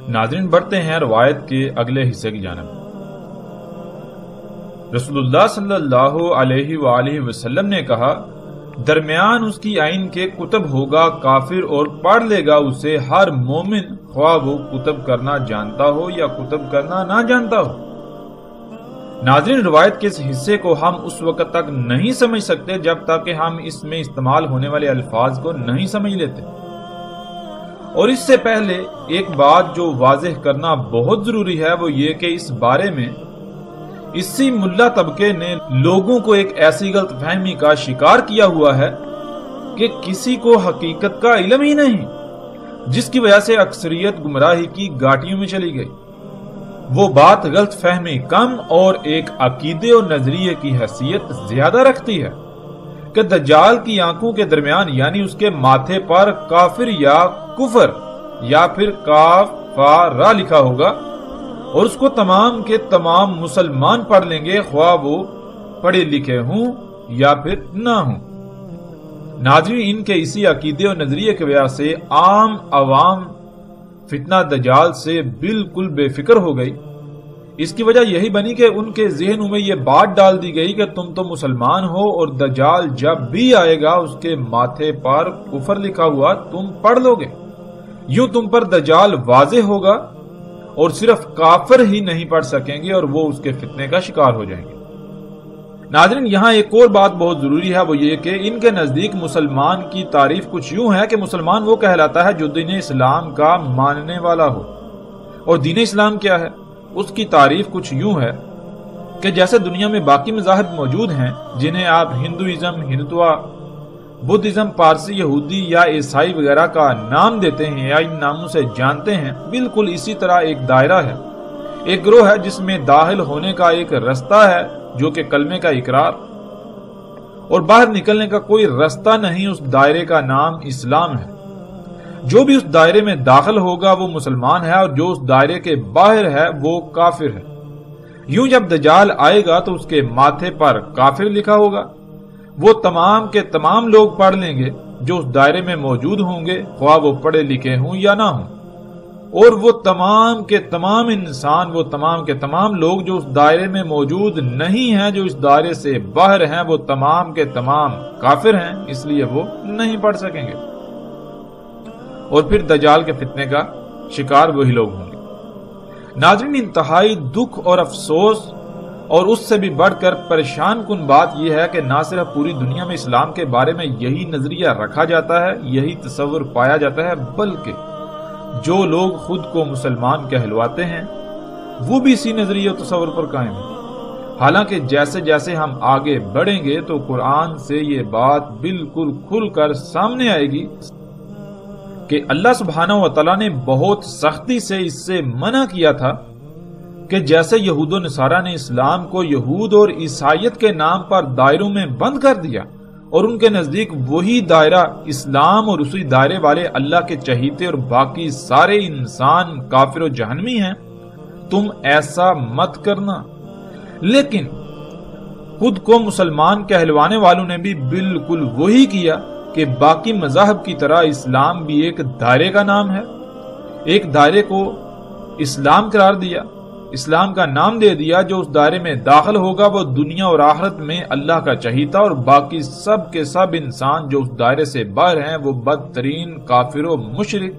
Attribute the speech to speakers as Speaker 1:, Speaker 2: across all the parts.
Speaker 1: ناظرین، بڑھتے ہیں روایت کے اگلے حصے کی جانب۔ رسول اللہ صلی اللہ علیہ وآلہ وسلم نے کہا، درمیان اس کی آئین کے کتب ہوگا کافر اور پڑھ لے گا اسے ہر مومن، خواہ وہ کتب کرنا جانتا ہو یا کتب کرنا نہ جانتا ہو۔ ناظرین، روایت کے اس حصے کو ہم اس وقت تک نہیں سمجھ سکتے جب تک کہ ہم اس میں استعمال ہونے والے الفاظ کو نہیں سمجھ لیتے۔ اور اس سے پہلے ایک بات جو واضح کرنا بہت ضروری ہے وہ یہ کہ اس بارے میں اسی ملا طبقے نے لوگوں کو ایک ایسی غلط فہمی کا شکار کیا ہوا ہے کہ کسی کو حقیقت کا علم ہی نہیں، جس کی وجہ سے اکثریت گمراہی کی گھاٹیوں میں چلی گئی۔ وہ بات غلط فہمی کم اور ایک عقیدے اور نظریے کی حیثیت زیادہ رکھتی ہے کہ دجال کی آنکھوں کے درمیان یعنی اس کے ماتھے پر کافر یا کفر یا پھر کاف فا را لکھا ہوگا اور اس کو تمام کے تمام مسلمان پڑھ لیں گے، خواہ وہ پڑھے لکھے ہوں یا پھر نہ ہوں۔ ناظرین، ان کے اسی عقیدے اور نظریے کی وجہ سے عام عوام فتنہ دجال سے بالکل بے فکر ہو گئی۔ اس کی وجہ یہی بنی کہ ان کے ذہنوں میں یہ بات ڈال دی گئی کہ تم تو مسلمان ہو اور دجال جب بھی آئے گا اس کے ماتھے پر کفر لکھا ہوا تم پڑھ لو گے، یوں تم پر دجال واضح ہوگا اور صرف کافر ہی نہیں پڑھ سکیں گے اور وہ اس کے فتنے کا شکار ہو جائیں گے۔ ناظرین، یہاں ایک اور بات بہت ضروری ہے، وہ یہ کہ ان کے نزدیک مسلمان کی تعریف کچھ یوں ہے کہ مسلمان وہ کہلاتا ہے جو دین اسلام کا ماننے والا ہو۔ اور دین اسلام کیا ہے؟ اس کی تعریف کچھ یوں ہے کہ جیسے دنیا میں باقی مذاہب موجود ہیں جنہیں آپ ہندوازم، ہندوتوا، بدھزم، پارسی، یہودی یا عیسائی وغیرہ کا نام دیتے ہیں یا ان ناموں سے جانتے ہیں، بالکل اسی طرح ایک دائرہ ہے، ایک گروہ ہے جس میں داخل ہونے کا ایک رستہ ہے جو کہ کلمے کا اقرار، اور باہر نکلنے کا کوئی رستہ نہیں۔ اس دائرے کا نام اسلام ہے۔ جو بھی اس دائرے میں داخل ہوگا وہ مسلمان ہے اور جو اس دائرے کے باہر ہے وہ کافر ہے۔ یوں جب دجال آئے گا تو اس کے ماتھے پر کافر لکھا ہوگا، وہ تمام کے تمام لوگ پڑھ لیں گے جو اس دائرے میں موجود ہوں گے، خواہ وہ پڑھے لکھے ہوں یا نہ ہوں، اور وہ تمام کے تمام انسان، وہ تمام کے تمام لوگ جو اس دائرے میں موجود نہیں ہیں، جو اس دائرے سے باہر ہیں، وہ تمام کے تمام کافر ہیں، اس لیے وہ نہیں پڑھ سکیں گے، اور پھر دجال کے فتنے کا شکار وہی لوگ ہوں گے۔ ناظرین، انتہائی دکھ اور افسوس اور اس سے بھی بڑھ کر پریشان کن بات یہ ہے کہ نہ صرف پوری دنیا میں اسلام کے بارے میں یہی نظریہ رکھا جاتا ہے، یہی تصور پایا جاتا ہے، بلکہ جو لوگ خود کو مسلمان کہلواتے ہیں وہ بھی اسی نظریے و تصور پر قائم ہیں۔ حالانکہ جیسے جیسے ہم آگے بڑھیں گے تو قرآن سے یہ بات بالکل کھل کر سامنے آئے گی کہ اللہ سبحانہ و تعالیٰ نے بہت سختی سے اس سے منع کیا تھا کہ جیسے یہود و نصارہ نے اسلام کو یہود اور عیسائیت کے نام پر دائروں میں بند کر دیا اور ان کے نزدیک وہی دائرہ اسلام اور اسی دائرے والے اللہ کے چہیتے اور باقی سارے انسان کافر و جہنمی ہیں، تم ایسا مت کرنا۔ لیکن خود کو مسلمان کہلوانے والوں نے بھی بالکل وہی کیا کہ باقی مذاہب کی طرح اسلام بھی ایک دائرے کا نام ہے، ایک دائرے کو اسلام قرار دیا، اسلام کا نام دے دیا۔ جو اس دائرے میں داخل ہوگا وہ دنیا اور آخرت میں اللہ کا چہیتا، اور باقی سب کے سب انسان جو اس دائرے سے باہر ہیں وہ بدترین کافر و مشرک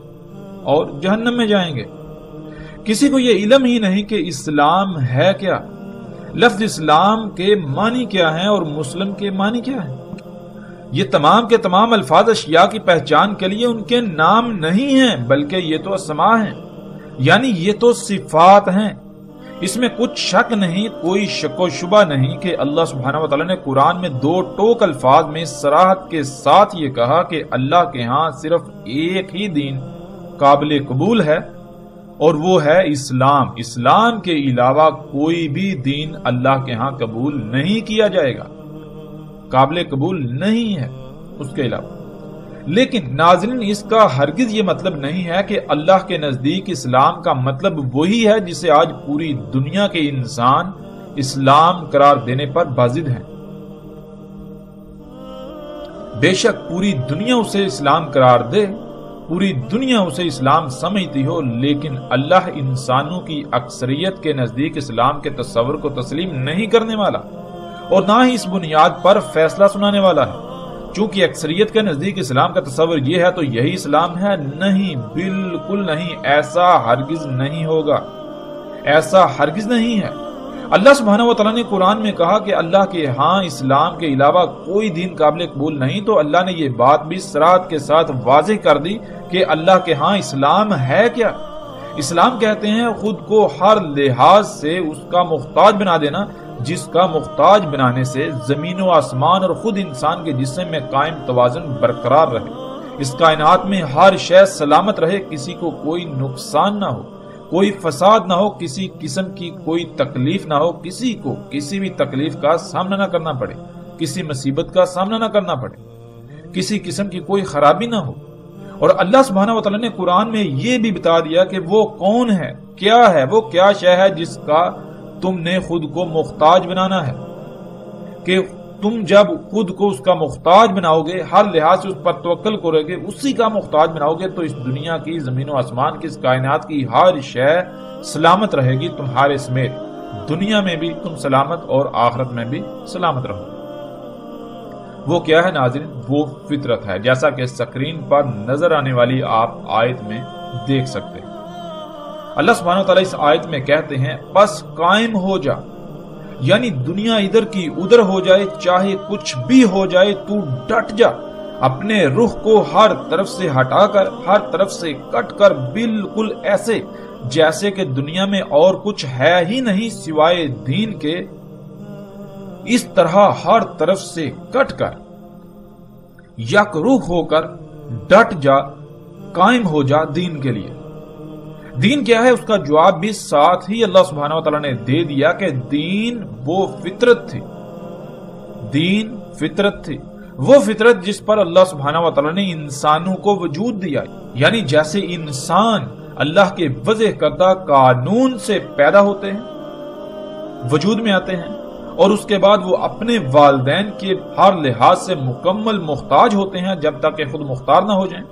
Speaker 1: اور جہنم میں جائیں گے۔ کسی کو یہ علم ہی نہیں کہ اسلام ہے کیا، لفظ اسلام کے معنی کیا ہیں اور مسلم کے معنی کیا ہیں۔ یہ تمام کے تمام الفاظ اشیاء کی پہچان کے لیے ان کے نام نہیں ہیں، بلکہ یہ تو اسماء ہیں، یعنی یہ تو صفات ہیں۔ اس میں کچھ شک نہیں، کوئی شک و شبہ نہیں کہ اللہ سبحانہ و تعالیٰ نے قرآن میں دو ٹوک الفاظ میں صراحت کے ساتھ یہ کہا کہ اللہ کے ہاں صرف ایک ہی دین قابل قبول ہے اور وہ ہے اسلام۔ اسلام کے علاوہ کوئی بھی دین اللہ کے ہاں قبول نہیں کیا جائے گا، قابل قبول نہیں ہے اس کے علاوہ۔ لیکن ناظرین اس کا ہرگز یہ مطلب نہیں ہے کہ اللہ کے نزدیک اسلام کا مطلب وہی ہے جسے آج پوری دنیا کے انسان اسلام قرار دینے پر بازد ہیں۔ بے شک پوری دنیا اسے اسلام قرار دے، پوری دنیا اسے اسلام سمجھتی ہو، لیکن اللہ انسانوں کی اکثریت کے نزدیک اسلام کے تصور کو تسلیم نہیں کرنے والا اور نہ ہی اس بنیاد پر فیصلہ سنانے والا ہے۔ چونکہ اکثریت کے نزدیک اسلام کا تصور یہ ہے تو یہی اسلام ہے؟ نہیں، بالکل نہیں، ایسا ہرگز نہیں ہوگا، ایسا ہرگز نہیں ہے۔ اللہ سبحانہ و تعالیٰ نے قرآن میں کہا کہ اللہ کے ہاں اسلام کے علاوہ کوئی دین قابل قبول نہیں، تو اللہ نے یہ بات بھی صراحت کے ساتھ واضح کر دی کہ اللہ کے ہاں اسلام ہے کیا۔ اسلام کہتے ہیں خود کو ہر لحاظ سے اس کا محتاج بنا دینا، جس کا محتاج بنانے سے زمین و آسمان اور خود انسان کے جسم میں قائم توازن برقرار رہے، اس کائنات میں ہر شے سلامت رہے، کسی کو کوئی نقصان نہ ہو، کوئی فساد نہ ہو، کسی قسم کی کوئی تکلیف نہ ہو، کسی کو کسی بھی تکلیف کا سامنا نہ کرنا پڑے، کسی مصیبت کا سامنا نہ کرنا پڑے، کسی قسم کی کوئی خرابی نہ ہو۔ اور اللہ سبحانہ و تعالیٰ نے قرآن میں یہ بھی بتا دیا کہ وہ کون ہے، کیا ہے، وہ کیا شے ہے جس کا تم نے خود کو محتاج بنانا ہے، کہ تم جب خود کو اس کا محتاج بناؤ گے، ہر لحاظ سے اس پر توکل کرو گے، اسی کا محتاج بناؤ گے، تو اس دنیا کی زمین و آسمان کی، اس کائنات کی ہر شے سلامت رہے گی تمہارے سمیت، دنیا میں بھی تم سلامت اور آخرت میں بھی سلامت رہو گے۔ وہ کیا ہے ناظرین؟ وہ فطرت ہے، جیسا کہ سکرین پر نظر آنے والی آپ آیت میں دیکھ سکتے ہیں۔ اللہ سبحانہ وتعالی اس آیت میں کہتے ہیں بس قائم ہو جا، یعنی دنیا ادھر کی ادھر ہو جائے، چاہے کچھ بھی ہو جائے، تو ڈٹ جا، اپنے رخ کو ہر طرف سے ہٹا کر، ہر طرف سے کٹ کر، بالکل ایسے جیسے کہ دنیا میں اور کچھ ہے ہی نہیں سوائے دین کے، اس طرح ہر طرف سے کٹ کر یک رخ ہو کر ڈٹ جا، قائم ہو جا دین کے لیے۔ دین کیا ہے؟ اس کا جواب بھی ساتھ ہی اللہ سبحانہ و تعالیٰ نے دے دیا کہ دین وہ فطرت تھی، دین فطرت تھی، وہ فطرت جس پر اللہ سبحانہ و تعالیٰ نے انسانوں کو وجود دیا، یعنی جیسے انسان اللہ کے وضع کردہ قانون سے پیدا ہوتے ہیں، وجود میں آتے ہیں، اور اس کے بعد وہ اپنے والدین کے ہر لحاظ سے مکمل محتاج ہوتے ہیں جب تک کہ خود مختار نہ ہو جائیں،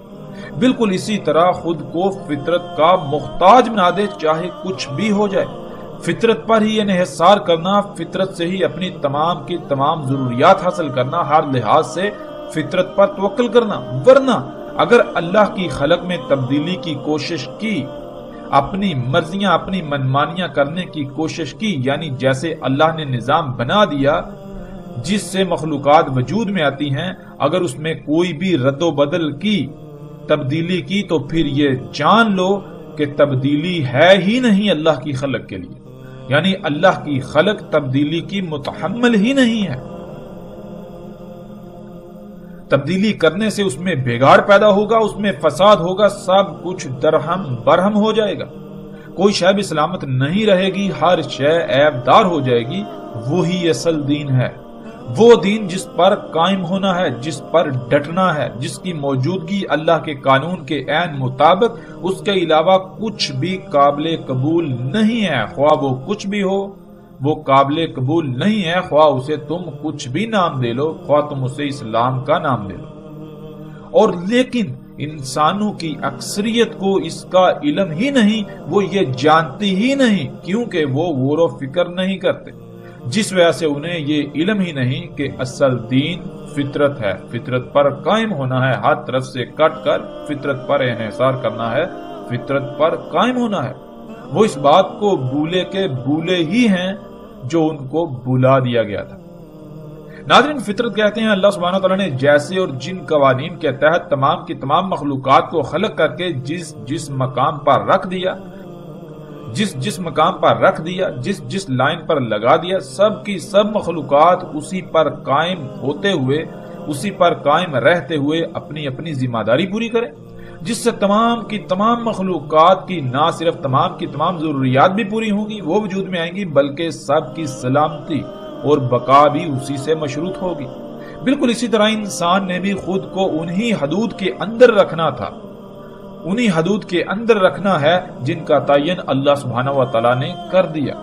Speaker 1: بالکل اسی طرح خود کو فطرت کا محتاج بنا دے، چاہے کچھ بھی ہو جائے، فطرت پر ہی انحصار کرنا، فطرت سے ہی اپنی تمام کی تمام ضروریات حاصل کرنا، ہر لحاظ سے فطرت پر توکل کرنا۔ ورنہ اگر اللہ کی خلق میں تبدیلی کی کوشش کی، اپنی مرضیاں، اپنی منمانیاں کرنے کی کوشش کی، یعنی جیسے اللہ نے نظام بنا دیا جس سے مخلوقات وجود میں آتی ہیں، اگر اس میں کوئی بھی رد و بدل کی، تبدیلی کی، تو پھر یہ جان لو کہ تبدیلی ہے ہی نہیں اللہ کی خلق کے لیے، یعنی اللہ کی خلق تبدیلی کی متحمل ہی نہیں ہے۔ تبدیلی کرنے سے اس میں بگاڑ پیدا ہوگا، اس میں فساد ہوگا، سب کچھ درہم برہم ہو جائے گا، کوئی شے بھی سلامت نہیں رہے گی، ہر شے عیب دار ہو جائے گی۔ وہی اصل دین ہے، وہ دین جس پر قائم ہونا ہے، جس پر ڈٹنا ہے، جس کی موجودگی اللہ کے قانون کے عین مطابق، اس کے علاوہ کچھ بھی قابل قبول نہیں ہے، خواہ وہ کچھ بھی ہو، وہ قابل قبول نہیں ہے، خواہ اسے تم کچھ بھی نام دے لو، خواہ تم اسے اسلام کا نام دے لو۔ اور لیکن انسانوں کی اکثریت کو اس کا علم ہی نہیں، وہ یہ جانتی ہی نہیں، کیونکہ وہ غور و فکر نہیں کرتے، جس وجہ سے انہیں یہ علم ہی نہیں کہ اصل دین فطرت ہے، فطرت پر قائم ہونا ہے، ہر طرف سے کٹ کر فطرت پر انحصار کرنا ہے، فطرت پر قائم ہونا ہے۔ وہ اس بات کو بھولے کے بھولے ہی ہیں جو ان کو بھلا دیا گیا تھا۔ ناظرین، فطرت کہتے ہیں اللہ سبحانہ وتعالیٰ نے جیسے اور جن قوانین کے تحت تمام کی تمام مخلوقات کو خلق کر کے جس مقام پر رکھ دیا، جس مقام پر رکھ دیا، جس لائن پر لگا دیا، سب کی سب مخلوقات اسی پر قائم ہوتے ہوئے، اسی پر قائم رہتے ہوئے اپنی اپنی ذمہ داری پوری کریں، جس سے تمام کی تمام مخلوقات کی نہ صرف تمام کی تمام ضروریات بھی پوری ہوں گی، وہ وجود میں آئیں گی، بلکہ سب کی سلامتی اور بقا بھی اسی سے مشروط ہوگی۔ بالکل اسی طرح انسان نے بھی خود کو انہی حدود کے اندر رکھنا تھا، انہی حدود کے اندر رکھنا ہے جن کا تعین اللہ سبحانہ و تعالیٰ نے کر دیا،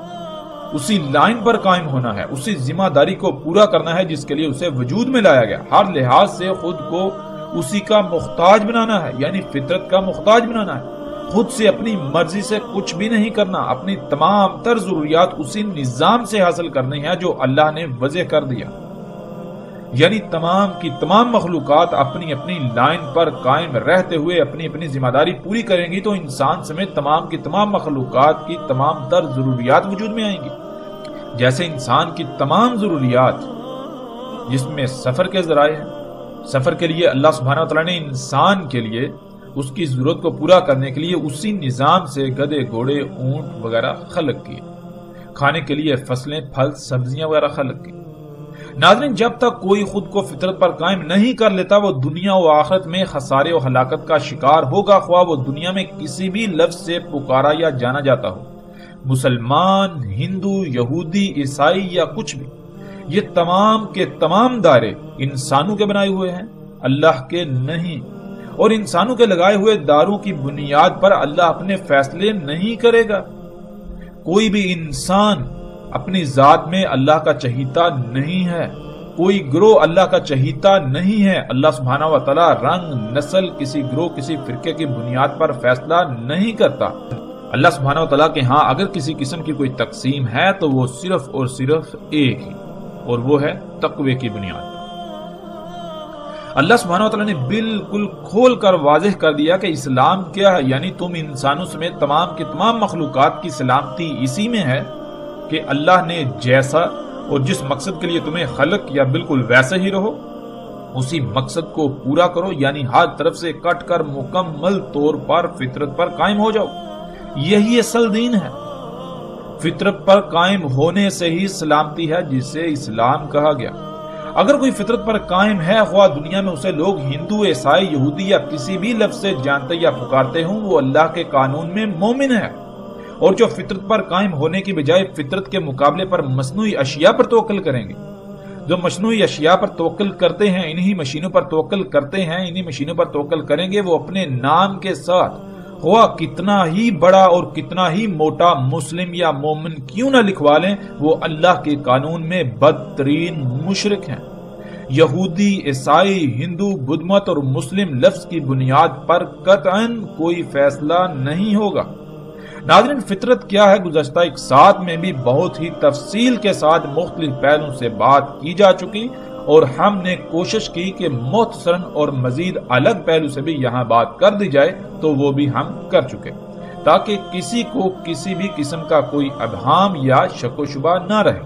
Speaker 1: اسی لائن پر قائم ہونا ہے، اسی ذمہ داری کو پورا کرنا ہے جس کے لیے اسے وجود میں لایا گیا، ہر لحاظ سے خود کو اسی کا محتاج بنانا ہے، یعنی فطرت کا محتاج بنانا ہے، خود سے اپنی مرضی سے کچھ بھی نہیں کرنا، اپنی تمام تر ضروریات اسی نظام سے حاصل کرنی ہے جو اللہ نے وضع کر دیا، یعنی تمام کی تمام مخلوقات اپنی اپنی لائن پر قائم رہتے ہوئے اپنی اپنی ذمہ داری پوری کریں گی تو انسان سمیت تمام کی تمام مخلوقات کی تمام تر ضروریات وجود میں آئیں گی۔ جیسے انسان کی تمام ضروریات جس میں سفر کے ذرائع ہیں، سفر کے لیے اللہ سبحانہ و تعالیٰ نے انسان کے لیے اس کی ضرورت کو پورا کرنے کے لیے اسی نظام سے گدھے گھوڑے اونٹ وغیرہ خلق کیے، کھانے کے لیے فصلیں پھل سبزیاں وغیرہ خلق کی۔ ناظرین، جب تک کوئی خود کو فطرت پر قائم نہیں کر لیتا وہ دنیا و آخرت میں خسارے و ہلاکت کا شکار ہوگا، خواہ وہ دنیا میں کسی بھی لفظ سے پکارا یا جانا جاتا ہو، مسلمان، ہندو، یہودی، عیسائی یا کچھ بھی۔ یہ تمام کے تمام دائرے انسانوں کے بنائے ہوئے ہیں، اللہ کے نہیں، اور انسانوں کے لگائے ہوئے داروں کی بنیاد پر اللہ اپنے فیصلے نہیں کرے گا۔ کوئی بھی انسان اپنی ذات میں اللہ کا چہیتا نہیں ہے، کوئی گروہ اللہ کا چہیتا نہیں ہے۔ اللہ سبحانہ و تعالیٰ رنگ، نسل، کسی گروہ، کسی فرقے کی بنیاد پر فیصلہ نہیں کرتا۔ اللہ سبحانہ و تعالیٰ کے ہاں اگر کسی قسم کی کوئی تقسیم ہے تو وہ صرف اور صرف ایک ہی، اور وہ ہے تقوی کی بنیاد۔ اللہ سبحانہ و تعالیٰ نے بالکل کھول کر واضح کر دیا کہ اسلام کیا ہے، یعنی تم انسانوں سمیت تمام کی تمام مخلوقات کی سلامتی اسی میں ہے کہ اللہ نے جیسا اور جس مقصد کے لیے تمہیں خلق کیا بالکل ویسے ہی رہو، اسی مقصد کو پورا کرو، یعنی ہر طرف سے کٹ کر مکمل طور پر فطرت پر قائم ہو جاؤ۔ یہی اصل دین ہے۔ فطرت پر قائم ہونے سے ہی سلامتی ہے جسے اسلام کہا گیا۔ اگر کوئی فطرت پر قائم ہے، خواہ دنیا میں اسے لوگ ہندو، عیسائی، یہودی یا کسی بھی لفظ سے جانتے یا پکارتے ہوں، وہ اللہ کے قانون میں مومن ہے۔ اور جو فطرت پر قائم ہونے کی بجائے فطرت کے مقابلے پر مصنوعی اشیاء پر توکل کریں گے، جو مصنوعی اشیاء پر توکل کرتے ہیں، انہی مشینوں پر توکل کرتے ہیں، انہی مشینوں پر توکل کریں گے، وہ اپنے نام کے ساتھ خواہ کتنا ہی بڑا اور کتنا ہی موٹا مسلم یا مومن کیوں نہ لکھوا لیں، وہ اللہ کے قانون میں بدترین مشرک ہیں۔ یہودی، عیسائی، ہندو، بدھ مت اور مسلم لفظ کی بنیاد پر قطعاً کوئی فیصلہ نہیں ہوگا۔ ناظرین، فطرت کیا ہے گزشتہ ایک ساتھ میں بھی بہت ہی تفصیل کے ساتھ مختلف پہلوؤں سے بات کی جا چکی، اور ہم نے کوشش کی کہ مختصراً اور مزید الگ پہلو سے بھی یہاں بات کر دی جائے، تو وہ بھی ہم کر چکے تاکہ کسی کو کسی بھی قسم کا کوئی ابہام یا شک و شبہ نہ رہے۔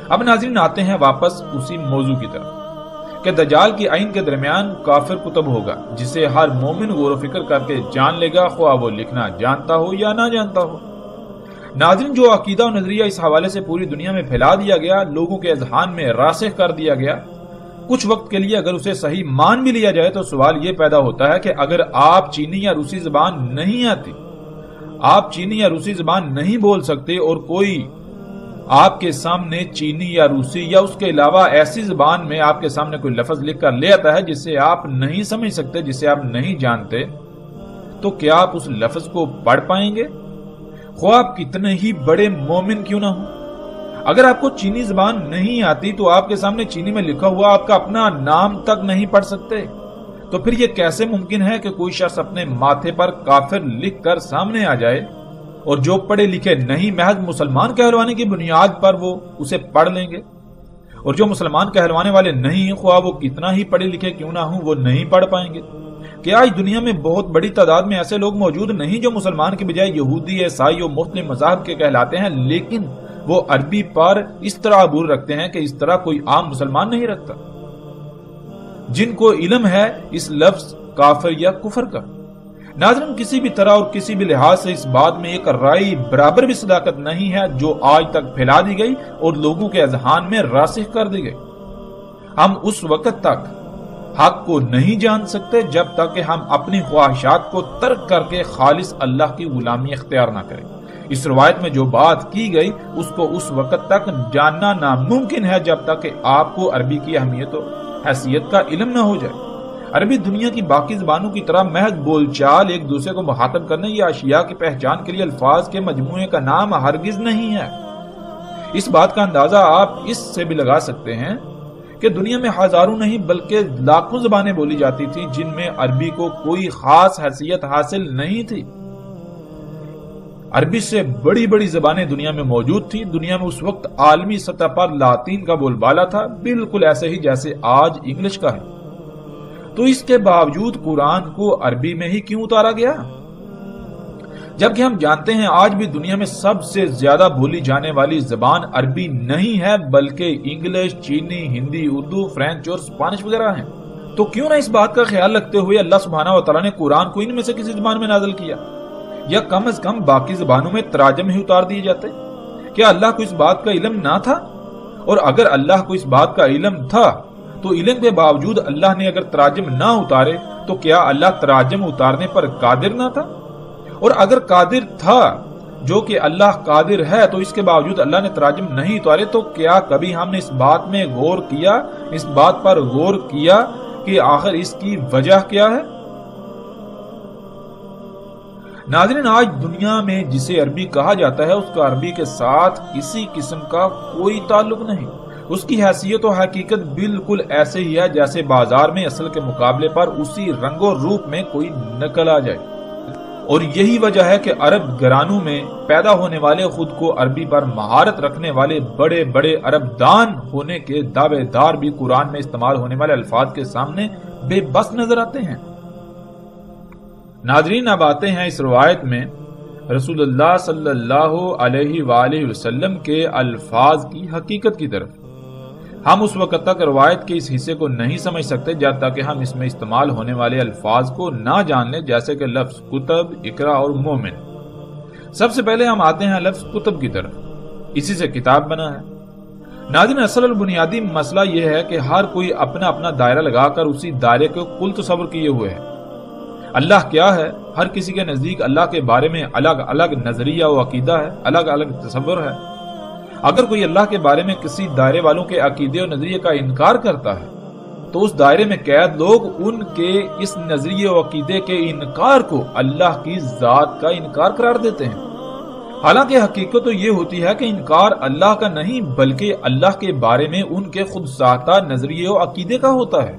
Speaker 1: اب ناظرین آتے ہیں واپس اسی موضوع کی طرف کہ دجال کی آئین کے درمیان کافر کتب ہوگا جسے ہر مومن غور و فکر کر کے جان لے گا، خواہ وہ لکھنا جانتا ہو یا نہ جانتا ہو۔ ناظرین، جو عقیدہ و نظریہ اس حوالے سے پوری دنیا میں پھیلا دیا گیا، لوگوں کے اذہان میں راسخ کر دیا گیا، کچھ وقت کے لیے اگر اسے صحیح مان بھی لیا جائے تو سوال یہ پیدا ہوتا ہے کہ اگر آپ چینی یا روسی زبان نہیں آتی، آپ چینی یا روسی زبان نہیں بول سکتے، اور کوئی آپ کے سامنے چینی یا روسی یا اس کے علاوہ ایسی زبان میں آپ کے سامنے کوئی لفظ لکھ کر لے آتا ہے جسے آپ نہیں سمجھ سکتے، جسے آپ نہیں جانتے، تو کیا آپ اس لفظ کو پڑھ پائیں گے؟ خواہ آپ کتنے ہی بڑے مومن کیوں نہ ہوں۔ اگر آپ کو چینی زبان نہیں آتی تو آپ کے سامنے چینی میں لکھا ہوا آپ کا اپنا نام تک نہیں پڑھ سکتے، تو پھر یہ کیسے ممکن ہے کہ کوئی شخص اپنے ماتھے پر کافر لکھ کر سامنے آ جائے، اور جو پڑھے لکھے نہیں محض مسلمان کہلوانے کی بنیاد پر وہ اسے پڑھ لیں گے، اور جو مسلمان کہلوانے والے نہیں، خواہ وہ کتنا ہی پڑھے لکھے کیوں نہ ہوں، وہ نہیں پڑھ پائیں گے؟ کیا آج دنیا میں بہت بڑی تعداد میں ایسے لوگ موجود نہیں جو مسلمان کے بجائے یہودی، عیسائی اور مختلف مذاہب کے کہلاتے ہیں، لیکن وہ عربی پر اس طرح عبور رکھتے ہیں کہ اس طرح کوئی عام مسلمان نہیں رکھتا، جن کو علم ہے اس لفظ کافر یا کفر کا؟ ناظرین، کسی بھی طرح اور کسی بھی لحاظ سے اس بات میں ایک رائے برابر بھی صداقت نہیں ہے جو آج تک پھیلا دی گئی اور لوگوں کے اذہان میں راسخ کر دی گئی۔ ہم اس وقت تک حق کو نہیں جان سکتے جب تک کہ ہم اپنی خواہشات کو ترک کر کے خالص اللہ کی غلامی اختیار نہ کریں۔ اس روایت میں جو بات کی گئی اس کو اس وقت تک جاننا ناممکن ہے جب تک کہ آپ کو عربی کی اہمیت و حیثیت کا علم نہ ہو جائے۔ عربی دنیا کی باقی زبانوں کی طرح محض بول چال، ایک دوسرے کو مخاطب کرنے یا اشیاء کی پہچان کے لیے الفاظ کے مجموعے کا نام ہرگز نہیں ہے۔ اس بات کا اندازہ آپ اس سے بھی لگا سکتے ہیں کہ دنیا میں ہزاروں نہیں بلکہ لاکھوں زبانیں بولی جاتی تھیں جن میں عربی کو کوئی خاص حیثیت حاصل نہیں تھی۔ عربی سے بڑی بڑی زبانیں دنیا میں موجود تھی۔ دنیا میں اس وقت عالمی سطح پر لاطین کا بول بالا تھا، بالکل ایسے ہی جیسے آج انگلش کا ہے۔ تو اس کے باوجود قرآن کو عربی میں ہی کیوں اتارا گیا؟ جبکہ ہم جانتے ہیں آج بھی دنیا میں سب سے زیادہ بولی جانے والی زبان عربی نہیں ہے بلکہ انگلش، چینی، ہندی، اردو، فرینچ اور اسپانش وغیرہ ہیں۔ تو کیوں نہ اس بات کا خیال رکھتے ہوئے اللہ سبحانہ و تعالیٰ نے قرآن کو ان میں سے کسی زبان میں نازل کیا، یا کم از کم باقی زبانوں میں تراجم ہی اتار دیے جاتے؟ کیا اللہ کو اس بات کا علم نہ تھا؟ اور اگر اللہ کو اس بات کا علم تھا تو علم کے باوجود اللہ نے اگر تراجم نہ اتارے تو کیا اللہ تراجم اتارنے پر قادر نہ تھا؟ اور اگر قادر تھا، جو کہ اللہ قادر ہے، تو اس کے باوجود اللہ نے تراجم نہیں اتارے، تو کیا کبھی ہم نے اس بات میں غور کیا، اس بات پر غور کیا کہ آخر اس کی وجہ کیا ہے؟ ناظرین، آج دنیا میں جسے عربی کہا جاتا ہے اس کا عربی کے ساتھ کسی قسم کا کوئی تعلق نہیں۔ اس کی حیثیت و حقیقت بالکل ایسے ہی ہے جیسے بازار میں اصل کے مقابلے پر اسی رنگ و روپ میں کوئی نقل آ جائے۔ اور یہی وجہ ہے کہ عرب گھرانوں میں پیدا ہونے والے، خود کو عربی پر مہارت رکھنے والے بڑے بڑے عرب دان ہونے کے دعوے دار بھی قرآن میں استعمال ہونے والے الفاظ کے سامنے بے بس نظر آتے ہیں۔ ناظرین، اب آتے ہیں اس روایت میں رسول اللہ صلی اللہ علیہ وآلہ وسلم کے الفاظ کی حقیقت کی طرف۔ ہم اس وقت تک روایت کے اس حصے کو نہیں سمجھ سکتے جب تک کہ ہم اس میں استعمال ہونے والے الفاظ کو نہ جان لیں، جیسے کہ لفظ کتب، اقرا اور مومن۔ سب سے پہلے ہم آتے ہیں لفظ کتب کی طرف، اسی سے کتاب بنا ہے۔ ناظرین، اصل اور بنیادی مسئلہ یہ ہے کہ ہر کوئی اپنا اپنا دائرہ لگا کر اسی دائرے کو کل تصور کیے ہوئے ہے۔ اللہ کیا ہے؟ ہر کسی کے نزدیک اللہ کے بارے میں الگ الگ نظریہ و عقیدہ ہے، الگ الگ تصور ہے۔ اگر کوئی اللہ کے بارے میں کسی دائرے والوں کے عقیدے و نظریے کا انکار کرتا ہے تو اس دائرے میں قید لوگ ان کے اس نظریے و عقیدے کے انکار کو اللہ کی ذات کا انکار قرار دیتے ہیں۔ حالانکہ حقیقت تو یہ ہوتی ہے کہ انکار اللہ کا نہیں بلکہ اللہ کے بارے میں ان کے خود ساختہ نظریے و عقیدے کا ہوتا ہے،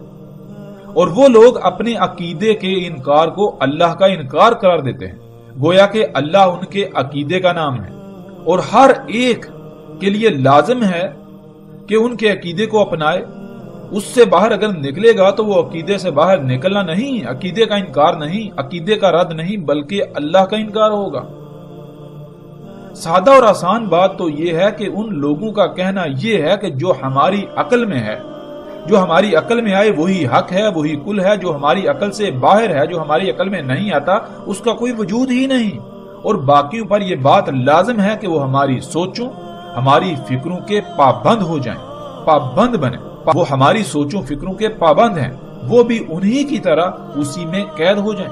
Speaker 1: اور وہ لوگ اپنے عقیدے کے انکار کو اللہ کا انکار قرار دیتے ہیں، گویا کہ اللہ ان کے عقیدے کا نام ہے، اور ہر ایک کے لیے لازم ہے کہ ان کے عقیدے کو اپنائے۔ اس سے باہر اگر نکلے گا تو وہ عقیدے سے باہر نکلنا نہیں، عقیدے کا انکار نہیں، عقیدے کا رد نہیں بلکہ اللہ کا انکار ہوگا۔ سادہ اور آسان بات تو یہ ہے کہ ان لوگوں کا کہنا یہ ہے کہ جو ہماری عقل میں ہے، جو ہماری عقل میں آئے وہی حق ہے، وہی کل ہے، جو ہماری عقل سے باہر ہے، جو ہماری عقل میں نہیں آتا اس کا کوئی وجود ہی نہیں، اور باقیوں پر یہ بات لازم ہے کہ وہ ہماری سوچوں، ہماری فکروں کے پابند ہو جائیں، پابند بنیں۔ وہ ہماری سوچوں فکروں کے پابند ہیں، وہ بھی انہی کی طرح اسی میں قید ہو جائیں۔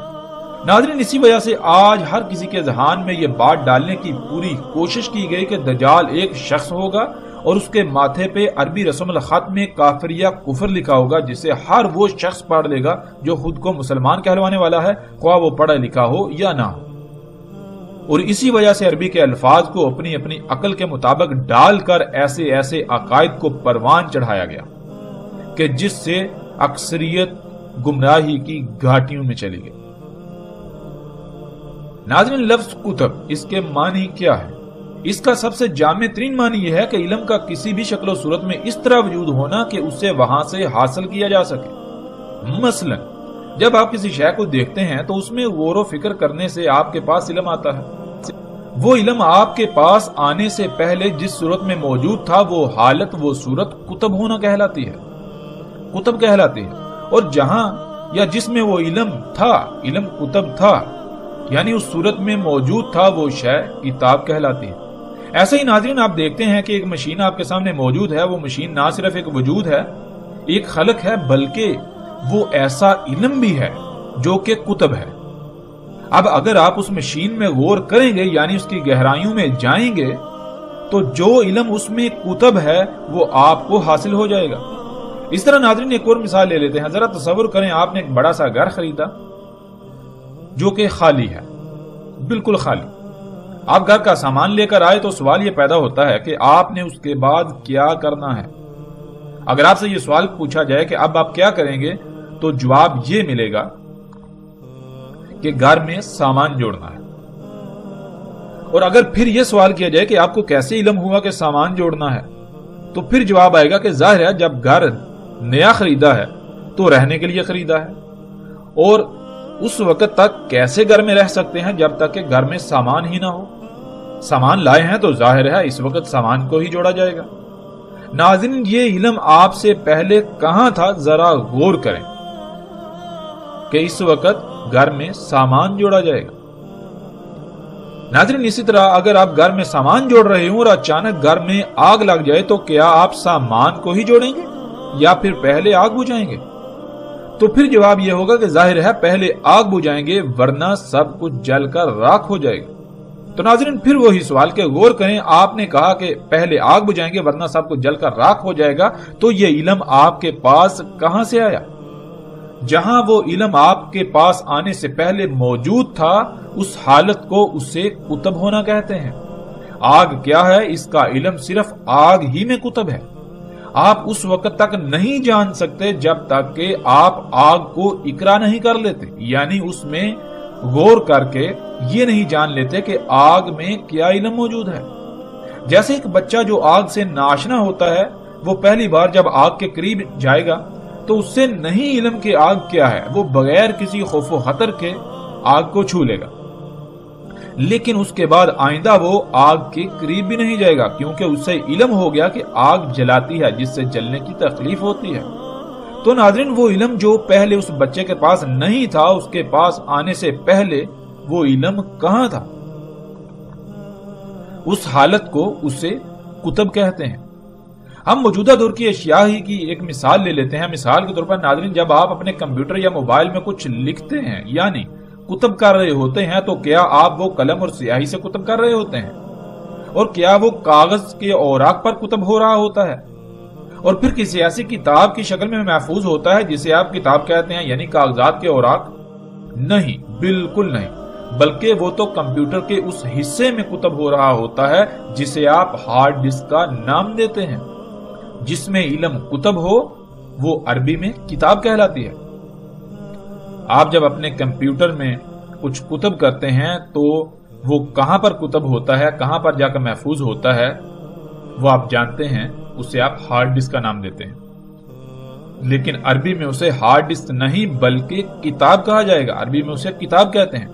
Speaker 1: ناظرین، اسی وجہ سے آج ہر کسی کے ذہن میں یہ بات ڈالنے کی پوری کوشش کی گئی کہ دجال ایک شخص ہوگا اور اس کے ماتھے پہ عربی رسم الخط میں کافر یا کفر لکھا ہوگا، جسے ہر وہ شخص پڑھ لے گا جو خود کو مسلمان کہلوانے والا ہے، خواہ وہ پڑھا لکھا ہو یا نہ ہو۔ اور اسی وجہ سے عربی کے الفاظ کو اپنی اپنی عقل کے مطابق ڈال کر ایسے ایسے عقائد کو پروان چڑھایا گیا کہ جس سے اکثریت گمراہی کی گھاٹیوں میں چلی گئی۔ ناظرین، لفظ کتب، اس کے معنی کیا ہے؟ اس کا سب سے جامع ترین معنی یہ ہے کہ علم کا کسی بھی شکل و صورت میں اس طرح وجود ہونا کہ اسے وہاں سے حاصل کیا جا سکے۔ مثلا جب آپ کسی شے کو دیکھتے ہیں تو اس میں غور و فکر کرنے سے آپ کے پاس علم آتا ہے۔ وہ علم آپ کے پاس آنے سے پہلے جس صورت میں موجود تھا وہ حالت، وہ صورت کتب ہونا کہلاتی ہے، کتب کہلاتی ہے۔ اور جہاں یا جس میں وہ علم تھا، علم کتب تھا، یعنی اس صورت میں موجود تھا، وہ شے کتاب کہلاتی ہے۔ ایسے ہی ناظرین، آپ دیکھتے ہیں کہ ایک مشین آپ کے سامنے موجود ہے، وہ مشین نہ صرف ایک وجود ہے، ایک خلق ہے، بلکہ وہ ایسا علم بھی ہے جو کہ کتب ہے۔ اب اگر آپ اس مشین میں غور کریں گے یعنی اس کی گہرائیوں میں جائیں گے تو جو علم اس میں کتب ہے وہ آپ کو حاصل ہو جائے گا۔ اس طرح ناظرین ایک اور مثال لے لیتے ہیں۔ ذرا تصور کریں آپ نے ایک بڑا سا گھر خریدا جو کہ خالی ہے، بالکل خالی۔ آپ گھر کا سامان لے کر آئے تو سوال یہ پیدا ہوتا ہے کہ آپ نے اس کے بعد کیا کرنا ہے۔ اگر آپ سے یہ سوال پوچھا جائے کہ اب آپ کیا کریں گے تو جواب یہ ملے گا کہ گھر میں سامان جوڑنا ہے۔ اور اگر پھر یہ سوال کیا جائے کہ آپ کو کیسے علم ہوا کہ سامان جوڑنا ہے تو پھر جواب آئے گا کہ ظاہر ہے جب گھر نیا خریدا ہے تو رہنے کے لیے خریدا ہے، اور اس وقت تک کیسے گھر میں رہ سکتے ہیں جب تک کہ گھر میں سامان ہی نہ ہو۔ سامان لائے ہیں تو ظاہر ہے اس وقت سامان کو ہی جوڑا جائے گا۔ ناظرین یہ علم آپ سے پہلے کہاں تھا، ذرا غور کریں کہ اس وقت گھر میں سامان جوڑا جائے گا۔ ناظرین اسی طرح اگر آپ گھر میں سامان جوڑ رہے ہوں اور اچانک گھر میں آگ لگ جائے تو کیا آپ سامان کو ہی جوڑیں گے یا پھر پہلے آگ بجھائیں گے؟ تو پھر جواب یہ ہوگا کہ ظاہر ہے پہلے آگ بجھائیں گے ورنہ سب کچھ جل کر راکھ ہو جائے گا۔ تو ناظرین پھر وہی سوال کہ غور کریں، آپ نے کہا کہ پہلے آگ بجھائیں گے ورنہ سب کچھ جل کر راکھ ہو جائے گا، تو یہ علم آپ کے پاس کہاں سے آیا؟ جہاں وہ علم آپ کے پاس آنے سے پہلے موجود تھا اس حالت کو اسے کتب ہونا کہتے ہیں۔ آگ کیا ہے؟ اس کا علم صرف آگ ہی میں کتب ہے۔ آپ اس وقت تک نہیں جان سکتے جب تک کہ آپ آگ کو اقرا نہیں کر لیتے، یعنی اس میں غور کر کے یہ نہیں جان لیتے کہ آگ میں کیا علم موجود ہے۔ جیسے ایک بچہ جو آگ سے ناشنا ہوتا ہے وہ پہلی بار جب آگ کے قریب جائے گا تو اس سے نہیں علم کہ آگ کیا ہے، وہ بغیر کسی خوف و خطر کے آگ کو چھو لے گا، لیکن اس کے بعد آئندہ وہ آگ کے قریب بھی نہیں جائے گا کیونکہ اس سے علم ہو گیا کہ آگ جلاتی ہے جس سے جلنے کی تکلیف ہوتی ہے۔ تو ناظرین وہ علم جو پہلے اس بچے کے پاس نہیں تھا، اس کے پاس آنے سے پہلے وہ علم کہاں تھا؟ اس حالت کو اسے کتب کہتے ہیں۔ ہم موجودہ دور کی اشیاء ہی کی ایک مثال لے لیتے ہیں۔ مثال کے طور پر ناظرین جب آپ اپنے کمپیوٹر یا موبائل میں کچھ لکھتے ہیں یعنی کتب کر رہے ہوتے ہیں تو کیا آپ وہ قلم اور سیاہی سے کتب کر رہے ہوتے ہیں؟ اور کیا وہ کاغذ کے اوراق پر کتب ہو رہا ہوتا ہے اور پھر کسی ایسی کتاب کی شکل میں محفوظ ہوتا ہے جسے آپ کتاب کہتے ہیں یعنی کاغذات کے اوراق؟ نہیں، بالکل نہیں، بلکہ وہ تو کمپیوٹر کے اس حصے میں کتب ہو رہا ہوتا ہے جسے آپ ہارڈ ڈسک کا نام دیتے ہیں۔ جس میں علم کتب ہو وہ عربی میں کتاب کہلاتی ہے۔ آپ جب اپنے کمپیوٹر میں کچھ کتب کرتے ہیں تو وہ کہاں پر کتب ہوتا ہے، کہاں پر جا کر محفوظ ہوتا ہے وہ آپ جانتے ہیں، اسے آپ ہارڈ ڈسک کا نام دیتے ہیں، لیکن عربی میں اسے ہارڈ ڈسک نہیں بلکہ کتاب کہا جائے گا، عربی میں اسے کتاب کہتے ہیں۔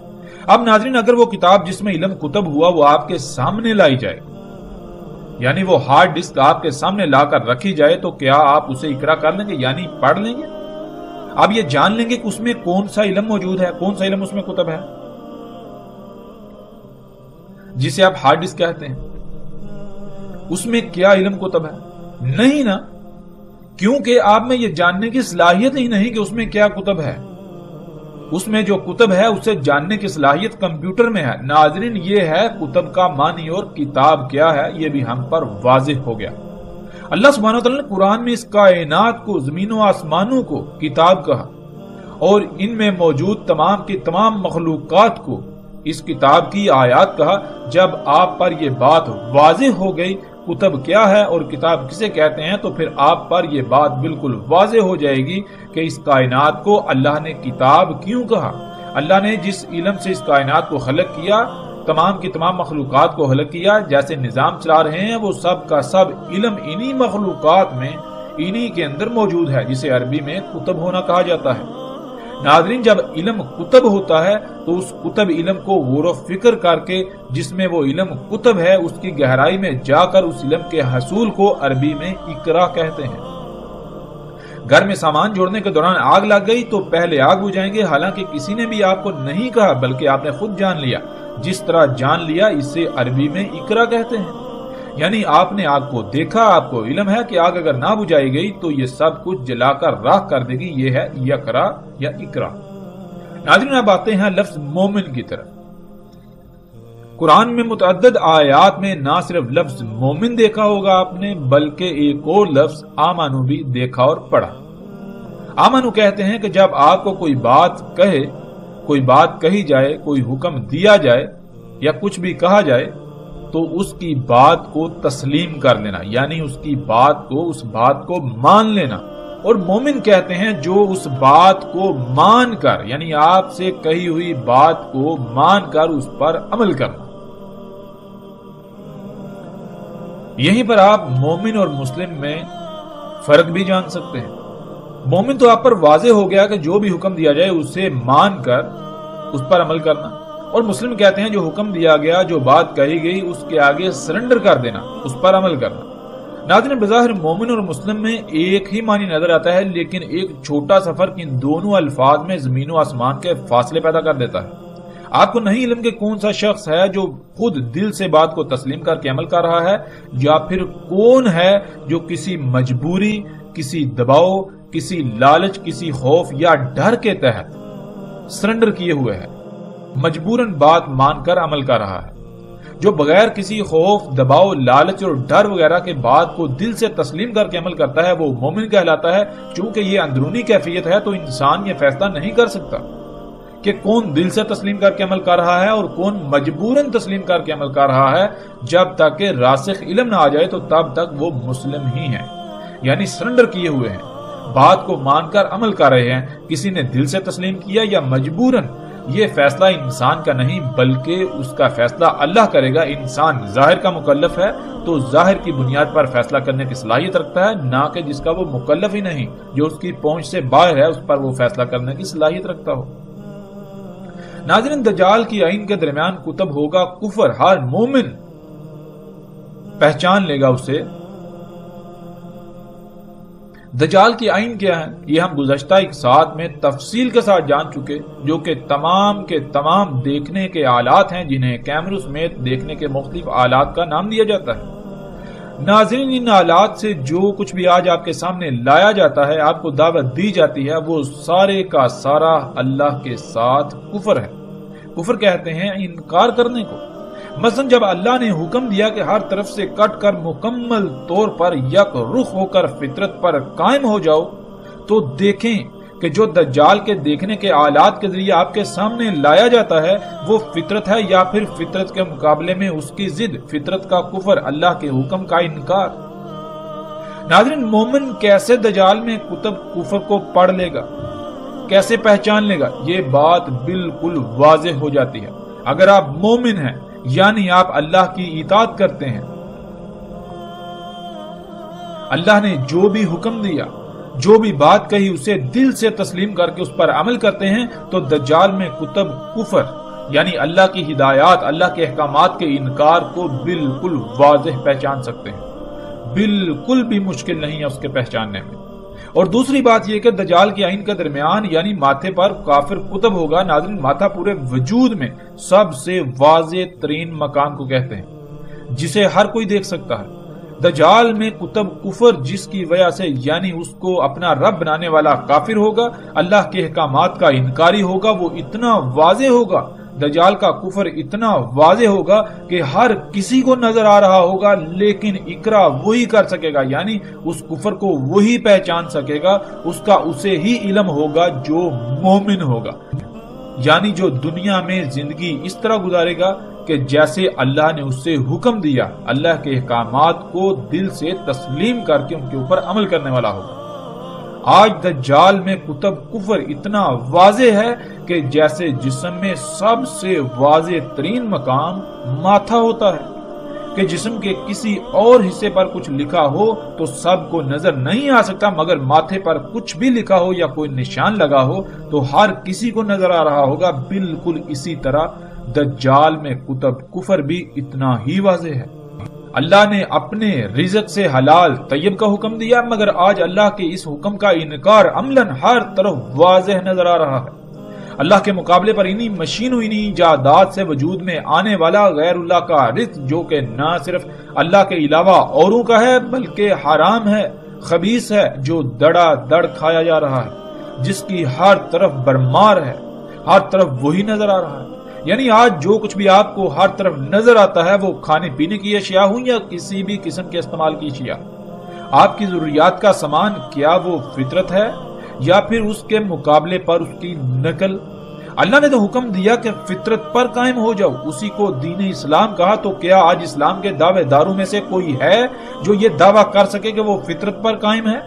Speaker 1: اب ناظرین اگر وہ کتاب جس میں علم کتب ہوا وہ آپ کے سامنے لائی جائے یعنی وہ ہارڈ ڈسک آپ کے سامنے لا کر رکھی جائے تو کیا آپ اسے اقرا کر لیں گے یعنی پڑھ لیں گے؟ آپ یہ جان لیں گے کہ اس میں کون سا علم موجود ہے، کون سا علم اس میں کتب ہے جسے آپ ہارڈ ڈسک کہتے ہیں؟ اس میں کیا علم کتب ہے؟ نہیں نا، کیونکہ آپ میں یہ جاننے کی صلاحیت ہی نہیں کہ اس میں کیا کتب ہے۔ اس میں جو کتب ہے اسے جاننے کی صلاحیت کمپیوٹر میں ہے۔ ناظرین یہ ہے کتب کا معنی اور کتاب کیا ہے یہ بھی ہم پر واضح ہو گیا۔ اللہ سبحانہ وتعالی نے قرآن میں اس کائنات کو، زمین و آسمانوں کو کتاب کہا اور ان میں موجود تمام کی تمام مخلوقات کو اس کتاب کی آیات کہا۔ جب آپ پر یہ بات واضح ہو گئی کتب کیا ہے اور کتاب کسے کہتے ہیں تو پھر آپ پر یہ بات بالکل واضح ہو جائے گی کہ اس کائنات کو اللہ نے کتاب کیوں کہا۔ اللہ نے جس علم سے اس کائنات کو خلق کیا، تمام کی تمام مخلوقات کو خلق کیا، جیسے نظام چلا رہے ہیں وہ سب کا سب علم انہی مخلوقات میں انہی کے اندر موجود ہے جسے عربی میں کتب ہونا کہا جاتا ہے۔ ناظرین جب علم کتب ہوتا ہے تو اس کتب علم کو غور و فکر کر کے جس میں وہ علم کتب ہے اس کی گہرائی میں جا کر اس علم کے حصول کو عربی میں اقرا کہتے ہیں۔ گھر میں سامان جوڑنے کے دوران آگ لگ گئی تو پہلے آگ بجھائیں گے، حالانکہ کسی نے بھی آپ کو نہیں کہا بلکہ آپ نے خود جان لیا۔ جس طرح جان لیا اسے عربی میں اقرا کہتے ہیں، یعنی آپ نے آگ کو دیکھا، آپ کو علم ہے کہ آگ اگر نہ بجھائی گئی تو یہ سب کچھ جلا کر راکھ کر دے گی، یہ ہے یقرا یا اقرا۔ ناظرین اب آتے ہیں لفظ مومن کی طرف۔ قرآن میں متعدد آیات میں نہ صرف لفظ مومن دیکھا ہوگا آپ نے، بلکہ ایک اور لفظ آمنو بھی دیکھا اور پڑھا۔ آمنو کہتے ہیں کہ جب آپ کو کوئی بات کہی جائے، کوئی حکم دیا جائے یا کچھ بھی کہا جائے تو اس کی بات کو تسلیم کر لینا، یعنی اس بات کو مان لینا۔ اور مومن کہتے ہیں جو اس بات کو مان کر، یعنی آپ سے کہی ہوئی بات کو مان کر اس پر عمل کرنا۔ یہیں پر آپ مومن اور مسلم میں فرق بھی جان سکتے ہیں۔ مومن تو آپ پر واضح ہو گیا کہ جو بھی حکم دیا جائے اسے مان کر اس پر عمل کرنا، اور مسلم کہتے ہیں جو حکم دیا گیا، جو بات کہی گئی، اس کے آگے سرنڈر کر دینا، اس پر عمل کرنا۔ ناظرین بظاہر مومن اور مسلم میں ایک ہی معنی نظر آتا ہے، لیکن ایک چھوٹا سا فرق ان دونوں الفاظ میں زمین و آسمان کے فاصلے پیدا کر دیتا ہے۔ آپ کو نہیں علم کہ کون سا شخص ہے جو خود دل سے بات کو تسلیم کر کے عمل کر رہا ہے، یا پھر کون ہے جو کسی مجبوری، کسی دباؤ، کسی لالچ، کسی خوف یا ڈر کے تحت سرنڈر کیے ہوئے ہے، مجبوراً بات مان کر عمل کر رہا ہے۔ جو بغیر کسی خوف، دباؤ، لالچ اور ڈر وغیرہ کے بات کو دل سے تسلیم کر کے عمل کرتا ہے، وہ مومن کہلاتا ہے۔ چونکہ یہ اندرونی کیفیت ہے تو انسان یہ فیصلہ نہیں کر سکتا کہ کون دل سے تسلیم کر کے عمل کر رہا ہے اور کون مجبوراً تسلیم کر کے عمل کر رہا ہے۔ جب تک کہ راسخ علم نہ آ جائے تو تب تک وہ مسلم ہی ہیں، یعنی سرنڈر کیے ہوئے ہیں، بات کو مان کر عمل کر رہے ہیں۔ کسی نے دل سے تسلیم کیا یا مجبوراً، یہ فیصلہ انسان کا نہیں بلکہ اس کا فیصلہ اللہ کرے گا۔ انسان ظاہر کا مکلف ہے تو ظاہر کی بنیاد پر فیصلہ کرنے کی صلاحیت رکھتا ہے، نہ کہ جس کا وہ مکلف ہی نہیں، جو اس کی پہنچ سے باہر ہے، اس پر وہ فیصلہ کرنے کی صلاحیت رکھتا ہو۔ ناظرین دجال کی آئین کے درمیان کتب ہوگا کفر، ہر مومن پہچان لے گا اسے۔ دجال کی آئین کیا ہے یہ ہم گزشتہ ایک ساتھ میں تفصیل کے ساتھ جان چکے، جو کہ تمام کے تمام دیکھنے کے آلات ہیں، جنہیں کیمروں سمیت دیکھنے کے مختلف آلات کا نام دیا جاتا ہے۔ ناظرین ان آلات سے جو کچھ بھی آج آپ کے سامنے لایا جاتا ہے، آپ کو دعوت دی جاتی ہے، وہ سارے کا سارا اللہ کے ساتھ کفر ہے۔ کفر کہتے ہیں انکار کرنے کو۔ مثلا جب اللہ نے حکم دیا کہ ہر طرف سے کٹ کر مکمل طور پر یک رخ ہو کر فطرت پر قائم ہو جاؤ، تو دیکھیں کہ جو دجال کے دیکھنے کے آلات کے ذریعے آپ کے سامنے لایا جاتا ہے وہ فطرت ہے یا پھر فطرت کے مقابلے میں اس کی ضد، فطرت کا کفر، اللہ کے حکم کا انکار۔ ناظرین مومن کیسے دجال میں کتب کفر کو پڑھ لے گا، کیسے پہچان لے گا؟ یہ بات بالکل واضح ہو جاتی ہے۔ اگر آپ مومن ہیں یعنی آپ اللہ کی اطاعت کرتے ہیں، اللہ نے جو بھی حکم دیا، جو بھی بات کہی، اسے دل سے تسلیم کر کے اس پر عمل کرتے ہیں، تو دجال میں کتب کفر یعنی اللہ کی ہدایات، اللہ کے احکامات کے انکار کو بالکل واضح پہچان سکتے ہیں، بالکل بھی مشکل نہیں ہے اس کے پہچاننے میں۔ اور دوسری بات یہ کہ دجال کی آئین کے درمیان یعنی ماتھے پر کافر کتب ہوگا۔ ناظرین ماتھا پورے وجود میں سب سے واضح ترین مکان کو کہتے ہیں، جسے ہر کوئی دیکھ سکتا ہے۔ دجال میں کتب کفر جس کی وجہ سے یعنی اس کو اپنا رب بنانے والا کافر ہوگا، اللہ کے احکامات کا انکاری ہوگا، وہ اتنا واضح ہوگا، دجال کا کفر اتنا واضح ہوگا کہ ہر کسی کو نظر آ رہا ہوگا، لیکن اقرا وہی کر سکے گا، یعنی اس کفر کو وہی پہچان سکے گا، اس کا اسے ہی علم ہوگا جو مومن ہوگا، یعنی جو دنیا میں زندگی اس طرح گزارے گا کہ جیسے اللہ نے اس سے حکم دیا، اللہ کے احکامات کو دل سے تسلیم کر کے ان کے اوپر عمل کرنے والا ہوگا۔ آج دجال میں کتب کفر اتنا واضح ہے کہ جیسے جسم میں سب سے واضح ترین مقام ماتھا ہوتا ہے، کہ جسم کے کسی اور حصے پر کچھ لکھا ہو تو سب کو نظر نہیں آ سکتا، مگر ماتھے پر کچھ بھی لکھا ہو یا کوئی نشان لگا ہو تو ہر کسی کو نظر آ رہا ہوگا۔ بالکل اسی طرح دجال میں کتب کفر بھی اتنا ہی واضح ہے۔ اللہ نے اپنے رزق سے حلال طیب کا حکم دیا، مگر آج اللہ کے اس حکم کا انکار عملاً ہر طرف واضح نظر آ رہا ہے۔ اللہ کے مقابلے پر انہی مشینوں، انہی ایجادات سے وجود میں آنے والا غیر اللہ کا رزق، جو کہ نہ صرف اللہ کے علاوہ اوروں کا ہے بلکہ حرام ہے، خبیث ہے، جو دڑا دڑ کھایا جا رہا ہے، جس کی ہر طرف برمار ہے، ہر طرف وہی نظر آ رہا ہے۔ یعنی آج جو کچھ بھی آپ کو ہر طرف نظر آتا ہے وہ کھانے پینے کی اشیاء ہوں یا کسی بھی قسم کے استعمال کی اشیاء، آپ کی ضروریات کا سامان، کیا وہ فطرت ہے یا پھر اس کے مقابلے پر اس کی نقل؟ اللہ نے تو حکم دیا کہ فطرت پر قائم ہو جاؤ، اسی کو دین اسلام کہا، تو کیا آج اسلام کے دعوے داروں میں سے کوئی ہے جو یہ دعویٰ کر سکے کہ وہ فطرت پر قائم ہے؟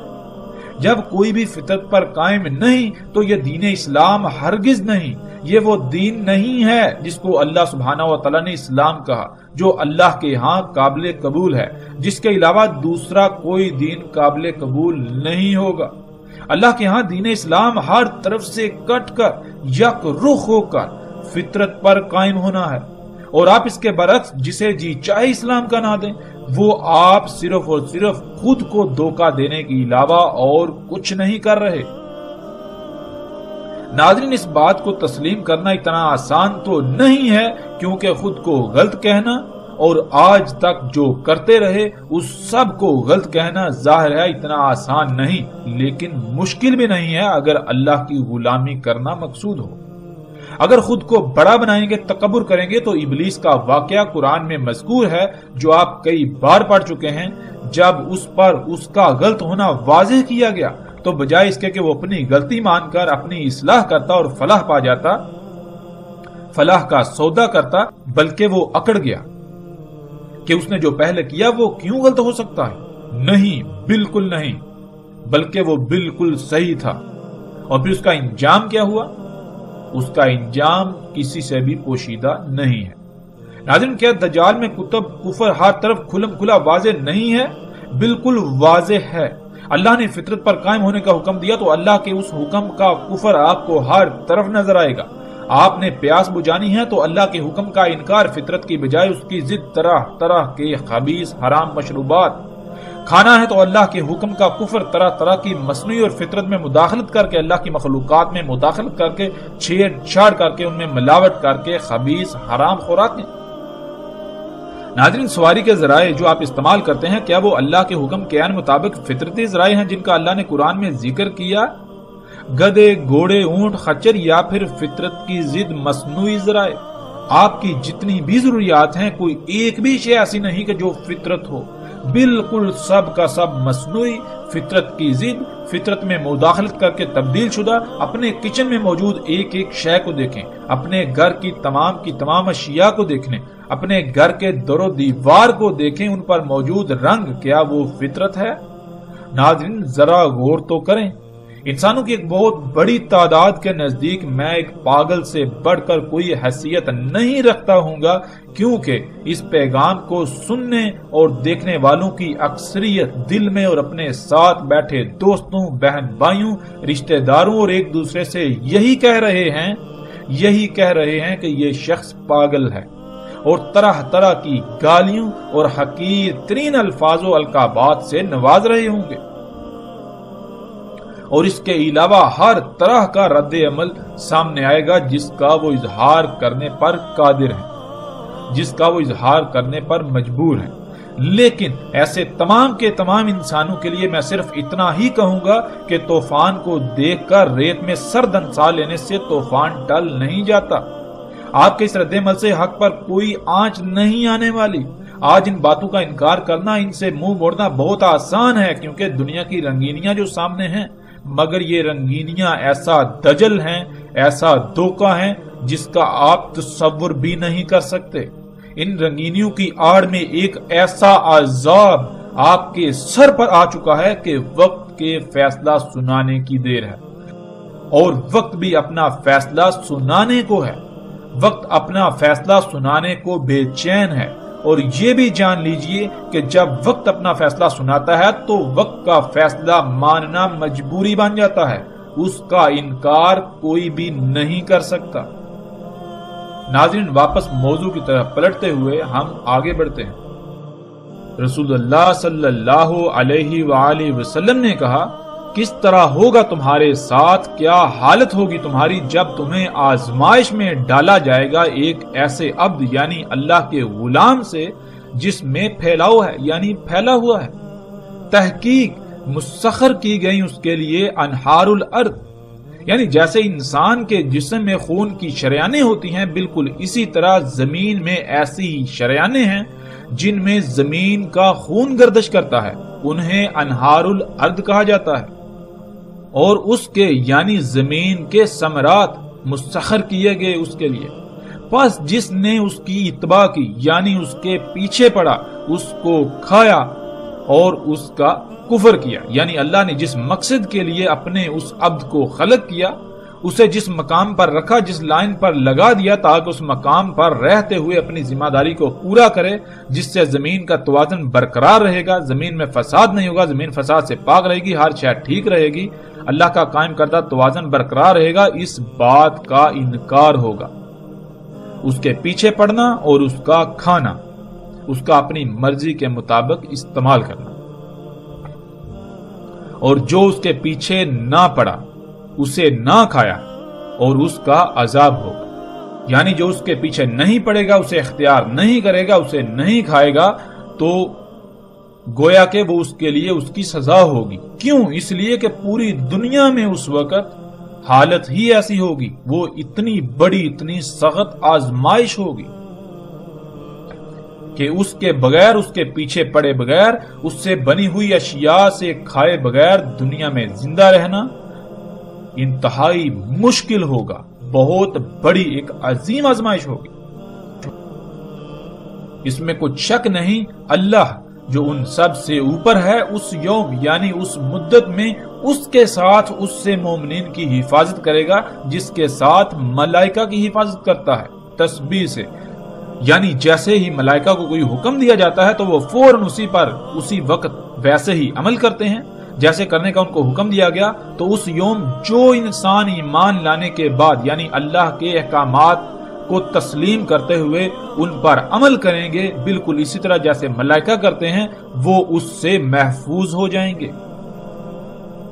Speaker 1: جب کوئی بھی فطرت پر قائم نہیں تو یہ دین اسلام ہرگز نہیں، یہ وہ دین نہیں ہے جس کو اللہ سبحانہ و تعالیٰ نے اسلام کہا، جو اللہ کے ہاں قابل قبول ہے، جس کے علاوہ دوسرا کوئی دین قابل قبول نہیں ہوگا۔ اللہ کے ہاں دین اسلام ہر طرف سے کٹ کر یک رخ ہو کر فطرت پر قائم ہونا ہے، اور آپ اس کے برعکس جسے جی چاہے اسلام کا نہ دیں، وہ آپ صرف اور صرف خود کو دھوکہ دینے کے علاوہ اور کچھ نہیں کر رہے۔ ناظرین، اس بات کو تسلیم کرنا اتنا آسان تو نہیں ہے، کیونکہ خود کو غلط کہنا اور آج تک جو کرتے رہے اس سب کو غلط کہنا ظاہر ہے اتنا آسان نہیں، لیکن مشکل بھی نہیں ہے اگر اللہ کی غلامی کرنا مقصود ہو۔ اگر خود کو بڑا بنائیں گے، تکبر کریں گے، تو ابلیس کا واقعہ قرآن میں مذکور ہے جو آپ کئی بار پڑھ چکے ہیں۔ جب اس پر اس کا غلط ہونا واضح کیا گیا تو بجائے اس کے کہ وہ اپنی غلطی مان کر اپنی اصلاح کرتا اور فلاح پا جاتا، فلاح کا سودا کرتا، بلکہ وہ اکڑ گیا کہ اس نے جو پہلے کیا وہ کیوں غلط ہو سکتا ہے؟ نہیں، بالکل نہیں، بلکہ وہ بالکل صحیح تھا۔ اور پھر اس کا انجام کیا ہوا؟ اس کا انجام کسی سے بھی پوشیدہ نہیں ہے۔ ناظرین، کیا دجال میں کفر ہر طرف کھلم کھلا واضح نہیں ہے؟ بالکل واضح ہے۔ اللہ نے فطرت پر قائم ہونے کا حکم دیا تو اللہ کے اس حکم کا کفر آپ کو ہر طرف نظر آئے گا۔ آپ نے پیاس بجھانی ہے تو اللہ کے حکم کا انکار فطرت کی بجائے اس کی ضد طرح طرح کے خبیث حرام مشروبات کھانا ہے تو اللہ کے حکم کا کفر طرح طرح کی مصنوعی اور فطرت میں مداخلت کر کے، اللہ کی مخلوقات میں مداخلت کر کے، چھیڑ چھاڑ کر کے، ان میں ملاوٹ کر کے خبیث حرام خوراکیں۔ ناظرین، سواری کے ذرائع جو آپ استعمال کرتے ہیں، کیا وہ اللہ کے حکم کے عین مطابق فطرتی ذرائع ہیں جن کا اللہ نے قرآن میں ذکر کیا؟ گدے، گھوڑے، اونٹ، خچر، یا پھر فطرت کی ضد مصنوعی ذرائع؟ آپ کی جتنی بھی ضروریات ہیں کوئی ایک بھی شے ایسی نہیں کہ جو فطرت ہو، بالکل سب کا سب مصنوعی، فطرت کی ضد، فطرت میں مداخلت کر کے تبدیل شدہ۔ اپنے کچن میں موجود ایک ایک شے کو دیکھیں، اپنے گھر کی تمام اشیاء کو دیکھیں، اپنے گھر کے در و دیوار کو دیکھیں، ان پر موجود رنگ کیا وہ فطرت ہے؟ ناظرین، ذرا غور تو کریں۔ انسانوں کی ایک بہت بڑی تعداد کے نزدیک میں ایک پاگل سے بڑھ کر کوئی حیثیت نہیں رکھتا ہوں گا، کیونکہ اس پیغام کو سننے اور دیکھنے والوں کی اکثریت دل میں اور اپنے ساتھ بیٹھے دوستوں، بہن بھائیوں، رشتہ داروں اور ایک دوسرے سے یہی کہہ رہے ہیں کہ یہ شخص پاگل ہے، اور طرح طرح کی گالیوں اور حقیر ترین الفاظ و القابات سے نواز رہے ہوں گے، اور اس کے علاوہ ہر طرح کا رد عمل سامنے آئے گا جس کا وہ اظہار کرنے پر قادر ہیں، جس کا وہ اظہار کرنے پر مجبور ہیں۔ لیکن ایسے تمام کے تمام انسانوں کے لیے میں صرف اتنا ہی کہوں گا کہ طوفان کو دیکھ کر ریت میں سر دنسا لینے سے طوفان ٹل نہیں جاتا۔ آپ کے اس رد عمل سے حق پر کوئی آنچ نہیں آنے والی۔ آج ان باتوں کا انکار کرنا، ان سے منہ موڑنا بہت آسان ہے، کیونکہ دنیا کی رنگینیاں جو سامنے ہیں، مگر یہ رنگینیاں ایسا دجل ہیں، ایسا دھوکہ ہیں جس کا آپ تصور بھی نہیں کر سکتے۔ ان رنگینیوں کی آڑ میں ایک ایسا عذاب آپ کے سر پر آ چکا ہے کہ وقت کے فیصلہ سنانے کی دیر ہے، اور وقت بھی اپنا فیصلہ سنانے کو ہے۔ وقت اپنا فیصلہ سنانے کو بے چین ہے، اور یہ بھی جان لیجئے کہ جب وقت اپنا فیصلہ سناتا ہے تو وقت کا فیصلہ ماننا مجبوری بن جاتا ہے، اس کا انکار کوئی بھی نہیں کر سکتا۔ ناظرین، واپس موضوع کی طرف پلٹتے ہوئے ہم آگے بڑھتے ہیں۔ رسول اللہ صلی اللہ علیہ وآلہ وسلم نے کہا، کس طرح ہوگا تمہارے ساتھ، کیا حالت ہوگی تمہاری جب تمہیں آزمائش میں ڈالا جائے گا ایک ایسے عبد یعنی اللہ کے غلام سے جس میں پھیلاؤ ہے یعنی پھیلا ہوا ہے، تحقیق مسخر کی گئی اس کے لیے انہار الارض، یعنی جیسے انسان کے جسم میں خون کی شریانیں ہوتی ہیں، بالکل اسی طرح زمین میں ایسی شریانیں ہیں جن میں زمین کا خون گردش کرتا ہے، انہیں انہار الارض کہا جاتا ہے، اور اس کے یعنی زمین کے ثمرات مسخر کیے گئے اس کے لیے۔ پس جس نے اس کی اتباع کی یعنی اس کے پیچھے پڑا، اس کو کھایا اور اس کا کفر کیا، یعنی اللہ نے جس مقصد کے لیے اپنے اس عبد کو خلق کیا، اسے جس مقام پر رکھا، جس لائن پر لگا دیا تاکہ اس مقام پر رہتے ہوئے اپنی ذمہ داری کو پورا کرے، جس سے زمین کا توازن برقرار رہے گا، زمین میں فساد نہیں ہوگا، زمین فساد سے پاک رہے گی، ہر شے ٹھیک رہے گی، اللہ کا قائم کردہ توازن برقرار رہے گا، اس بات کا انکار ہوگا۔ اس کے پیچھے پڑنا اور اس کا کھانا، اس کا اپنی مرضی کے مطابق استعمال کرنا، اور جو اس کے پیچھے نہ پڑا اسے نہ کھایا اور اس کا عذاب ہوگا، یعنی جو اس کے پیچھے نہیں پڑے گا، اسے اختیار نہیں کرے گا، اسے نہیں کھائے گا، تو گویا کہ وہ اس کے لیے اس کی سزا ہوگی۔ کیوں؟ اس لیے کہ پوری دنیا میں اس وقت حالت ہی ایسی ہوگی، وہ اتنی بڑی اتنی سخت آزمائش ہوگی کہ اس کے بغیر، اس کے پیچھے پڑے بغیر، اس سے بنی ہوئی اشیاء سے کھائے بغیر دنیا میں زندہ رہنا انتہائی مشکل ہوگا، بہت بڑی ایک عظیم آزمائش ہوگی۔ اس میں کچھ شک نہیں، اللہ جو ان سب سے اوپر ہے، اس یوم یعنی اس مدت میں اس کے ساتھ اس سے مومنین کی حفاظت کرے گا جس کے ساتھ ملائکہ کی حفاظت کرتا ہے تسبیح سے، یعنی جیسے ہی ملائکہ کو کوئی حکم دیا جاتا ہے تو وہ فوراً اسی وقت ویسے ہی عمل کرتے ہیں جیسے کرنے کا ان کو حکم دیا گیا۔ تو اس یوم جو انسان ایمان لانے کے بعد یعنی اللہ کے احکامات کو تسلیم کرتے ہوئے ان پر عمل کریں گے، بالکل اسی طرح جیسے ملائکہ کرتے ہیں، وہ اس سے محفوظ ہو جائیں گے۔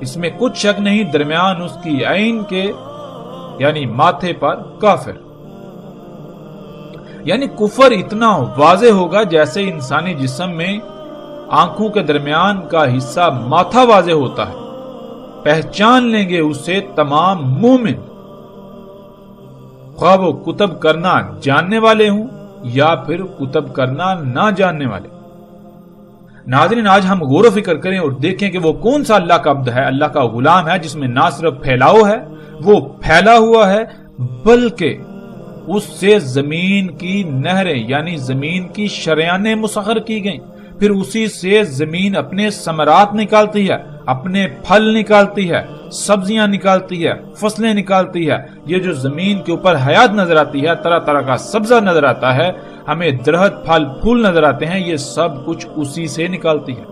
Speaker 1: اس میں کچھ شک نہیں، درمیان اس کی عین کے یعنی ماتھے پر کافر، یعنی کفر اتنا واضح ہوگا جیسے انسانی جسم میں آنکھوں کے درمیان کا حصہ ماتھا واضح ہوتا ہے، پہچان لیں گے اسے تمام مومن، خواہ وہ کتب کرنا جاننے والے ہوں یا پھر کتب کرنا نہ جاننے والے۔ ناظرین، آج ہم غور و فکر کریں اور دیکھیں کہ وہ کون سا اللہ کا عبد ہے، اللہ کا غلام ہے، جس میں نہ صرف پھیلاؤ ہے، وہ پھیلا ہوا ہے، بلکہ اس سے زمین کی نہریں یعنی زمین کی شریانیں مسخر کی گئیں، پھر اسی سے زمین اپنے ثمرات نکالتی ہے، اپنے پھل نکالتی ہے، سبزیاں نکالتی ہے، فصلیں نکالتی ہے۔ یہ جو زمین کے اوپر حیات نظر آتی ہے، طرح طرح کا سبزہ نظر آتا ہے، ہمیں درخت پھل پھول نظر آتے ہیں، یہ سب کچھ اسی سے نکالتی ہے۔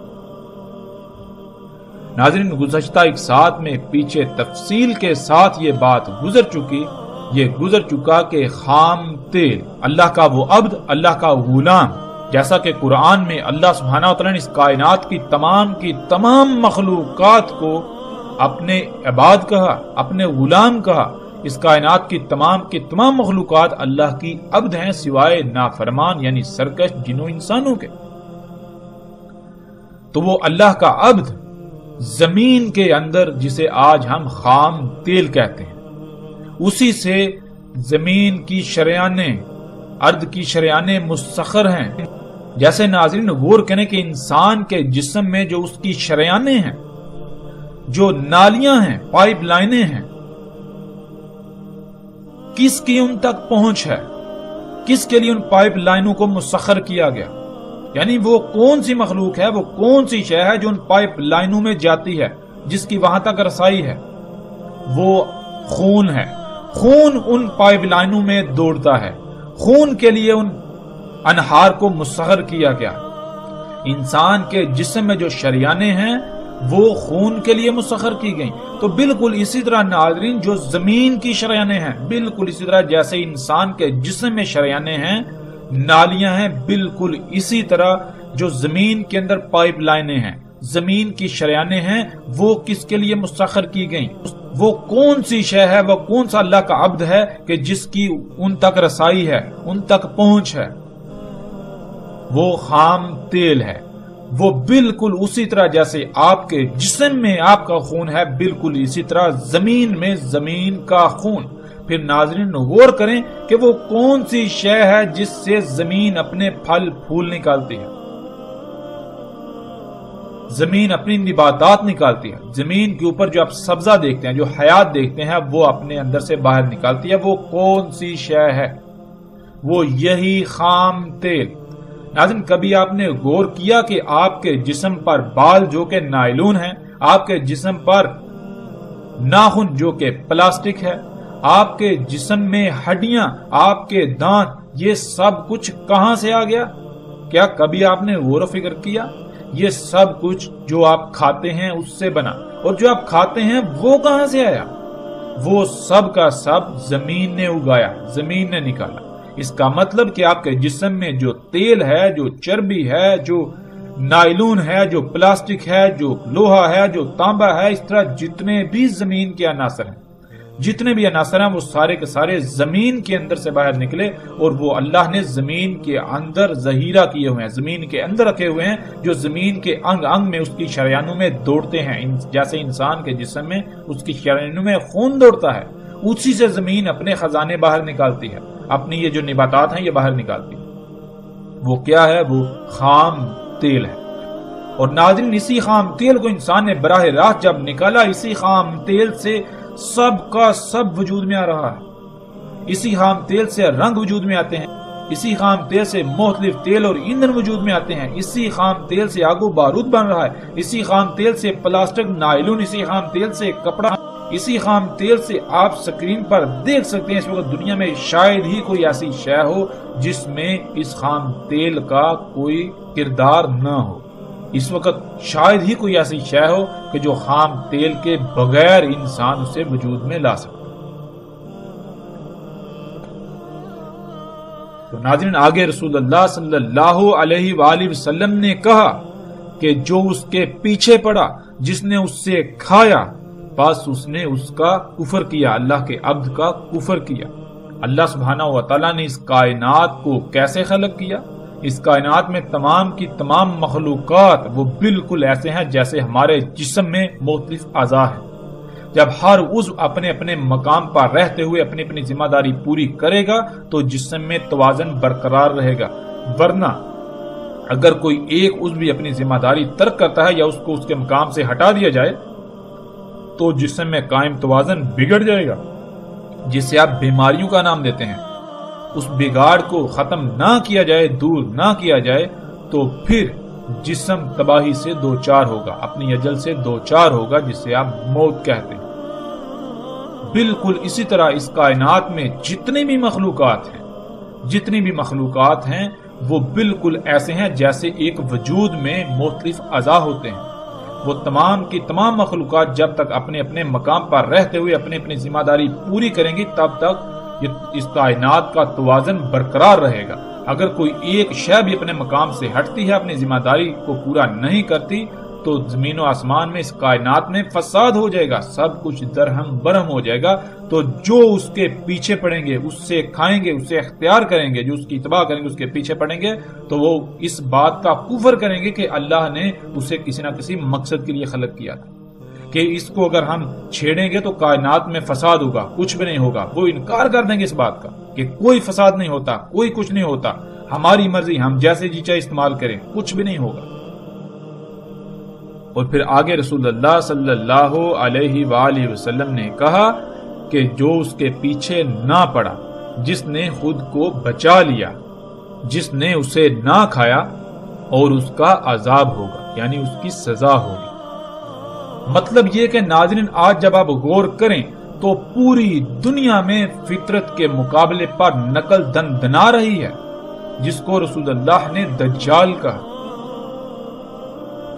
Speaker 1: ناظرین، گزشتہ ایک ساتھ میں پیچھے تفصیل کے ساتھ یہ بات گزر چکا کہ خام تیل، اللہ کا وہ عبد، اللہ کا غلام، جیسا کہ قرآن میں اللہ سبحانہ وتعالی نے اس کائنات کی تمام مخلوقات کو اپنے عباد کہا، اپنے غلام کہا۔ اس کائنات کی تمام مخلوقات اللہ کی عبد ہیں سوائے نافرمان یعنی سرکش جنوں انسانوں کے۔ تو وہ اللہ کا عبد زمین کے اندر، جسے آج ہم خام تیل کہتے ہیں، اسی سے زمین کی شریانیں، ارض کی شریانیں مسخر ہیں۔ جیسے ناظرین غور کریں کہ انسان کے جسم میں جو اس کی شریانیں ہیں، جو نالیاں ہیں، پائپ لائنیں ہیں، کس کی ان تک پہنچ ہے، کس کے لیے ان پائپ لائنوں کو مسخر کیا گیا، یعنی وہ کون سی مخلوق ہے، وہ کون سی شے ہے جو ان پائپ لائنوں میں جاتی ہے، جس کی وہاں تک رسائی ہے، وہ خون ہے۔ خون ان پائپ لائنوں میں دوڑتا ہے، خون کے لیے ان انہار کو مسخر کیا گیا۔ انسان کے جسم میں جو شریانیں ہیں وہ خون کے لیے مسخر کی گئیں۔ تو بالکل اسی طرح ناظرین، جو زمین کی شریانیں ہیں، بالکل اسی طرح جیسے انسان کے جسم میں شریانیں ہیں، نالیاں ہیں، بالکل اسی طرح جو زمین کے اندر پائپ لائنیں ہیں، زمین کی شریانیں ہیں، وہ کس کے لیے مسخر کی گئیں؟ وہ کون سی شے ہے، وہ کون سا اللہ کا عبد ہے کہ جس کی ان تک رسائی ہے، ان تک پہنچ ہے؟ وہ خام تیل ہے، وہ بالکل اسی طرح جیسے آپ کے جسم میں آپ کا خون ہے، بالکل اسی طرح زمین میں زمین کا خون۔ پھر ناظرین غور کریں کہ وہ کون سی شے ہے جس سے زمین اپنے پھل پھول نکالتی ہے۔ زمین اپنی نباتات نکالتی ہے، زمین کے اوپر جو آپ سبزہ دیکھتے ہیں، جو حیات دیکھتے ہیں، وہ اپنے اندر سے باہر نکالتی ہے۔ وہ کون سی شے ہے؟ وہ یہی خام تیل۔ ناظرین کبھی آپ نے غور کیا کہ آپ کے جسم پر بال جو کہ نائلون ہیں، آپ کے جسم پر ناخن جو کہ پلاسٹک ہے، آپ کے جسم میں ہڈیاں، آپ کے دانت، یہ سب کچھ کہاں سے آ گیا؟ کیا کبھی آپ نے غور و فکر کیا؟ یہ سب کچھ جو آپ کھاتے ہیں اس سے بنا، اور جو آپ کھاتے ہیں وہ کہاں سے آیا؟ وہ سب کا سب زمین نے اگایا، زمین نے نکالا۔ اس کا مطلب کہ آپ کے جسم میں جو تیل ہے، جو چربی ہے، جو نائلون ہے، جو پلاسٹک ہے، جو لوہا ہے، جو تانبا ہے، اس طرح جتنے بھی زمین کے عناصر ہیں، جتنے بھی عناصر ہیں، وہ سارے کے سارے زمین کے اندر سے باہر نکلے، اور وہ اللہ نے زمین کے اندر ذخیرہ کیے ہوئے ہیں، زمین کے اندر رکھے ہوئے ہیں، جو زمین کے انگ انگ میں، اس کی شریانوں میں دوڑتے ہیں۔ جیسے انسان کے جسم میں اس کی شریانوں میں خون دوڑتا ہے، اسی سے زمین اپنے خزانے باہر نکالتی ہے، اپنی یہ جو نباتات ہیں یہ باہر نکالتی ہے۔ وہ کیا ہے؟ وہ خام تیل ہے۔ اور ناظرین اسی خام تیل کو انسان نے براہ راست جب نکالا، اسی خام تیل سے سب کا سب وجود میں آ رہا ہے، اسی خام تیل سے رنگ وجود میں آتے ہیں، اسی خام تیل سے مختلف تیل اور ایندھن وجود میں آتے ہیں، اسی خام تیل سے آگ و بارود بن رہا ہے، اسی خام تیل سے پلاسٹک، نائلون، اسی خام تیل سے کپڑا، اسی خام تیل سے آپ سکرین پر دیکھ سکتے ہیں اس وقت دنیا میں شاید ہی کوئی ایسی شے ہو جس میں اس خام تیل کا کوئی کردار نہ ہو۔ اس وقت شاید ہی کوئی ایسی شے ہو کہ جو خام تیل کے بغیر انسان اسے وجود میں لا سکے۔ تو ناظرین آگے رسول اللہ صلی اللہ علیہ وآلہ وسلم نے کہا کہ جو اس کے پیچھے پڑا، جس نے اس سے کھایا، بس اس نے اس کا کفر کیا، اللہ کے عبد کا کفر کیا۔ اللہ سبحانہ و تعالیٰ نے اس کائنات کو کیسے خلق کیا؟ اس کائنات میں تمام کی تمام مخلوقات وہ بالکل ایسے ہیں جیسے ہمارے جسم میں مختلف اعضاء ہیں۔ جب ہر عضو اپنے اپنے مقام پر رہتے ہوئے اپنی اپنی ذمہ داری پوری کرے گا تو جسم میں توازن برقرار رہے گا، ورنہ اگر کوئی ایک عضو بھی اپنی ذمہ داری ترک کرتا ہے یا اس کو اس کے مقام سے ہٹا دیا جائے تو جسم میں قائم توازن بگڑ جائے گا، جسے آپ بیماریوں کا نام دیتے ہیں۔ اس بگاڑ کو ختم نہ کیا جائے، دور نہ کیا جائے تو پھر جسم تباہی سے دوچار ہوگا، اپنی اجل سے دوچار ہوگا، جسے آپ موت کہتے ہیں۔ بالکل اسی طرح اس کائنات میں جتنی بھی مخلوقات ہیں وہ بالکل ایسے ہیں جیسے ایک وجود میں مختلف اعضاء ہوتے ہیں۔ وہ تمام کی تمام مخلوقات جب تک اپنے اپنے مقام پر رہتے ہوئے اپنی اپنی ذمہ داری پوری کریں گی تب تک اس کائنات کا توازن برقرار رہے گا۔ اگر کوئی ایک شے بھی اپنے مقام سے ہٹتی ہے، اپنی ذمہ داری کو پورا نہیں کرتی، تو زمین و آسمان میں، اس کائنات میں فساد ہو جائے گا، سب کچھ درہم برہم ہو جائے گا۔ تو جو اس کے پیچھے پڑیں گے، اس سے کھائیں گے، اسے اختیار کریں گے، جو اس کی اتباع کریں گے، اس کے پیچھے پڑیں گے، تو وہ اس بات کا کفر کریں گے کہ اللہ نے اسے کسی نہ کسی مقصد کے لیے خلق کیا تھا، کہ اس کو اگر ہم چھیڑیں گے تو کائنات میں فساد ہوگا، کچھ بھی نہیں ہوگا۔ وہ انکار کر دیں گے اس بات کا کہ کوئی فساد نہیں ہوتا، کوئی کچھ نہیں ہوتا، ہماری مرضی، ہم جیسے جی چاہے استعمال کریں، کچھ بھی نہیں ہوگا۔ اور پھر آگے رسول اللہ صلی اللہ علیہ وآلہ وسلم نے کہا کہ جو اس کے پیچھے نہ پڑا، جس نے خود کو بچا لیا، جس نے اسے نہ کھایا، اور اس کا عذاب ہوگا، یعنی اس کی سزا ہوگی۔ مطلب یہ کہ ناظرین آج جب آپ غور کریں تو پوری دنیا میں فطرت کے مقابلے پر نقل دنا رہی ہے، جس کو رسول اللہ نے دجال کہا۔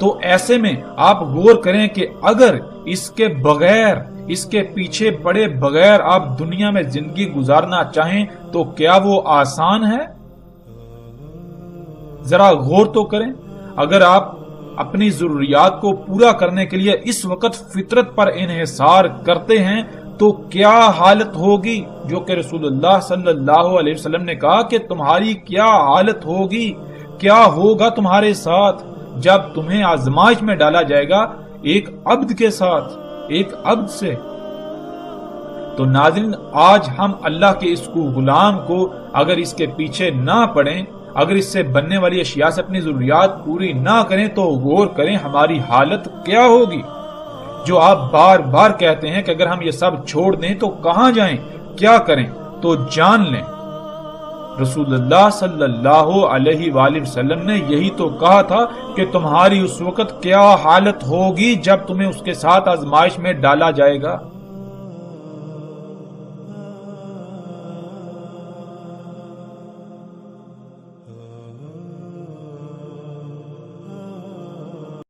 Speaker 1: تو ایسے میں آپ غور کریں کہ اگر اس کے بغیر، اس کے پیچھے پڑے بغیر آپ دنیا میں زندگی گزارنا چاہیں تو کیا وہ آسان ہے؟ ذرا غور تو کریں۔ اگر آپ اپنی ضروریات کو پورا کرنے کے لیے اس وقت فطرت پر انحصار کرتے ہیں تو کیا حالت ہوگی، جو کہ رسول اللہ صلی اللہ علیہ وسلم نے کہا کہ تمہاری کیا حالت ہوگی، کیا ہوگا تمہارے ساتھ جب تمہیں آزمائش میں ڈالا جائے گا ایک عبد کے ساتھ، ایک عبد سے۔ تو ناظرین، آج ہم اللہ کے اس کو غلام کو اگر اس کے پیچھے نہ پڑیں، اگر اس سے بننے والی اشیاء سے اپنی ضروریات پوری نہ کریں تو غور کریں ہماری حالت کیا ہوگی۔ جو آپ بار بار کہتے ہیں کہ اگر ہم یہ سب چھوڑ دیں تو کہاں جائیں، کیا کریں، تو جان لیں رسول اللہ صلی اللہ علیہ وآلہ وسلم نے یہی تو کہا تھا کہ تمہاری اس وقت کیا حالت ہوگی جب تمہیں اس کے ساتھ آزمائش میں ڈالا جائے گا۔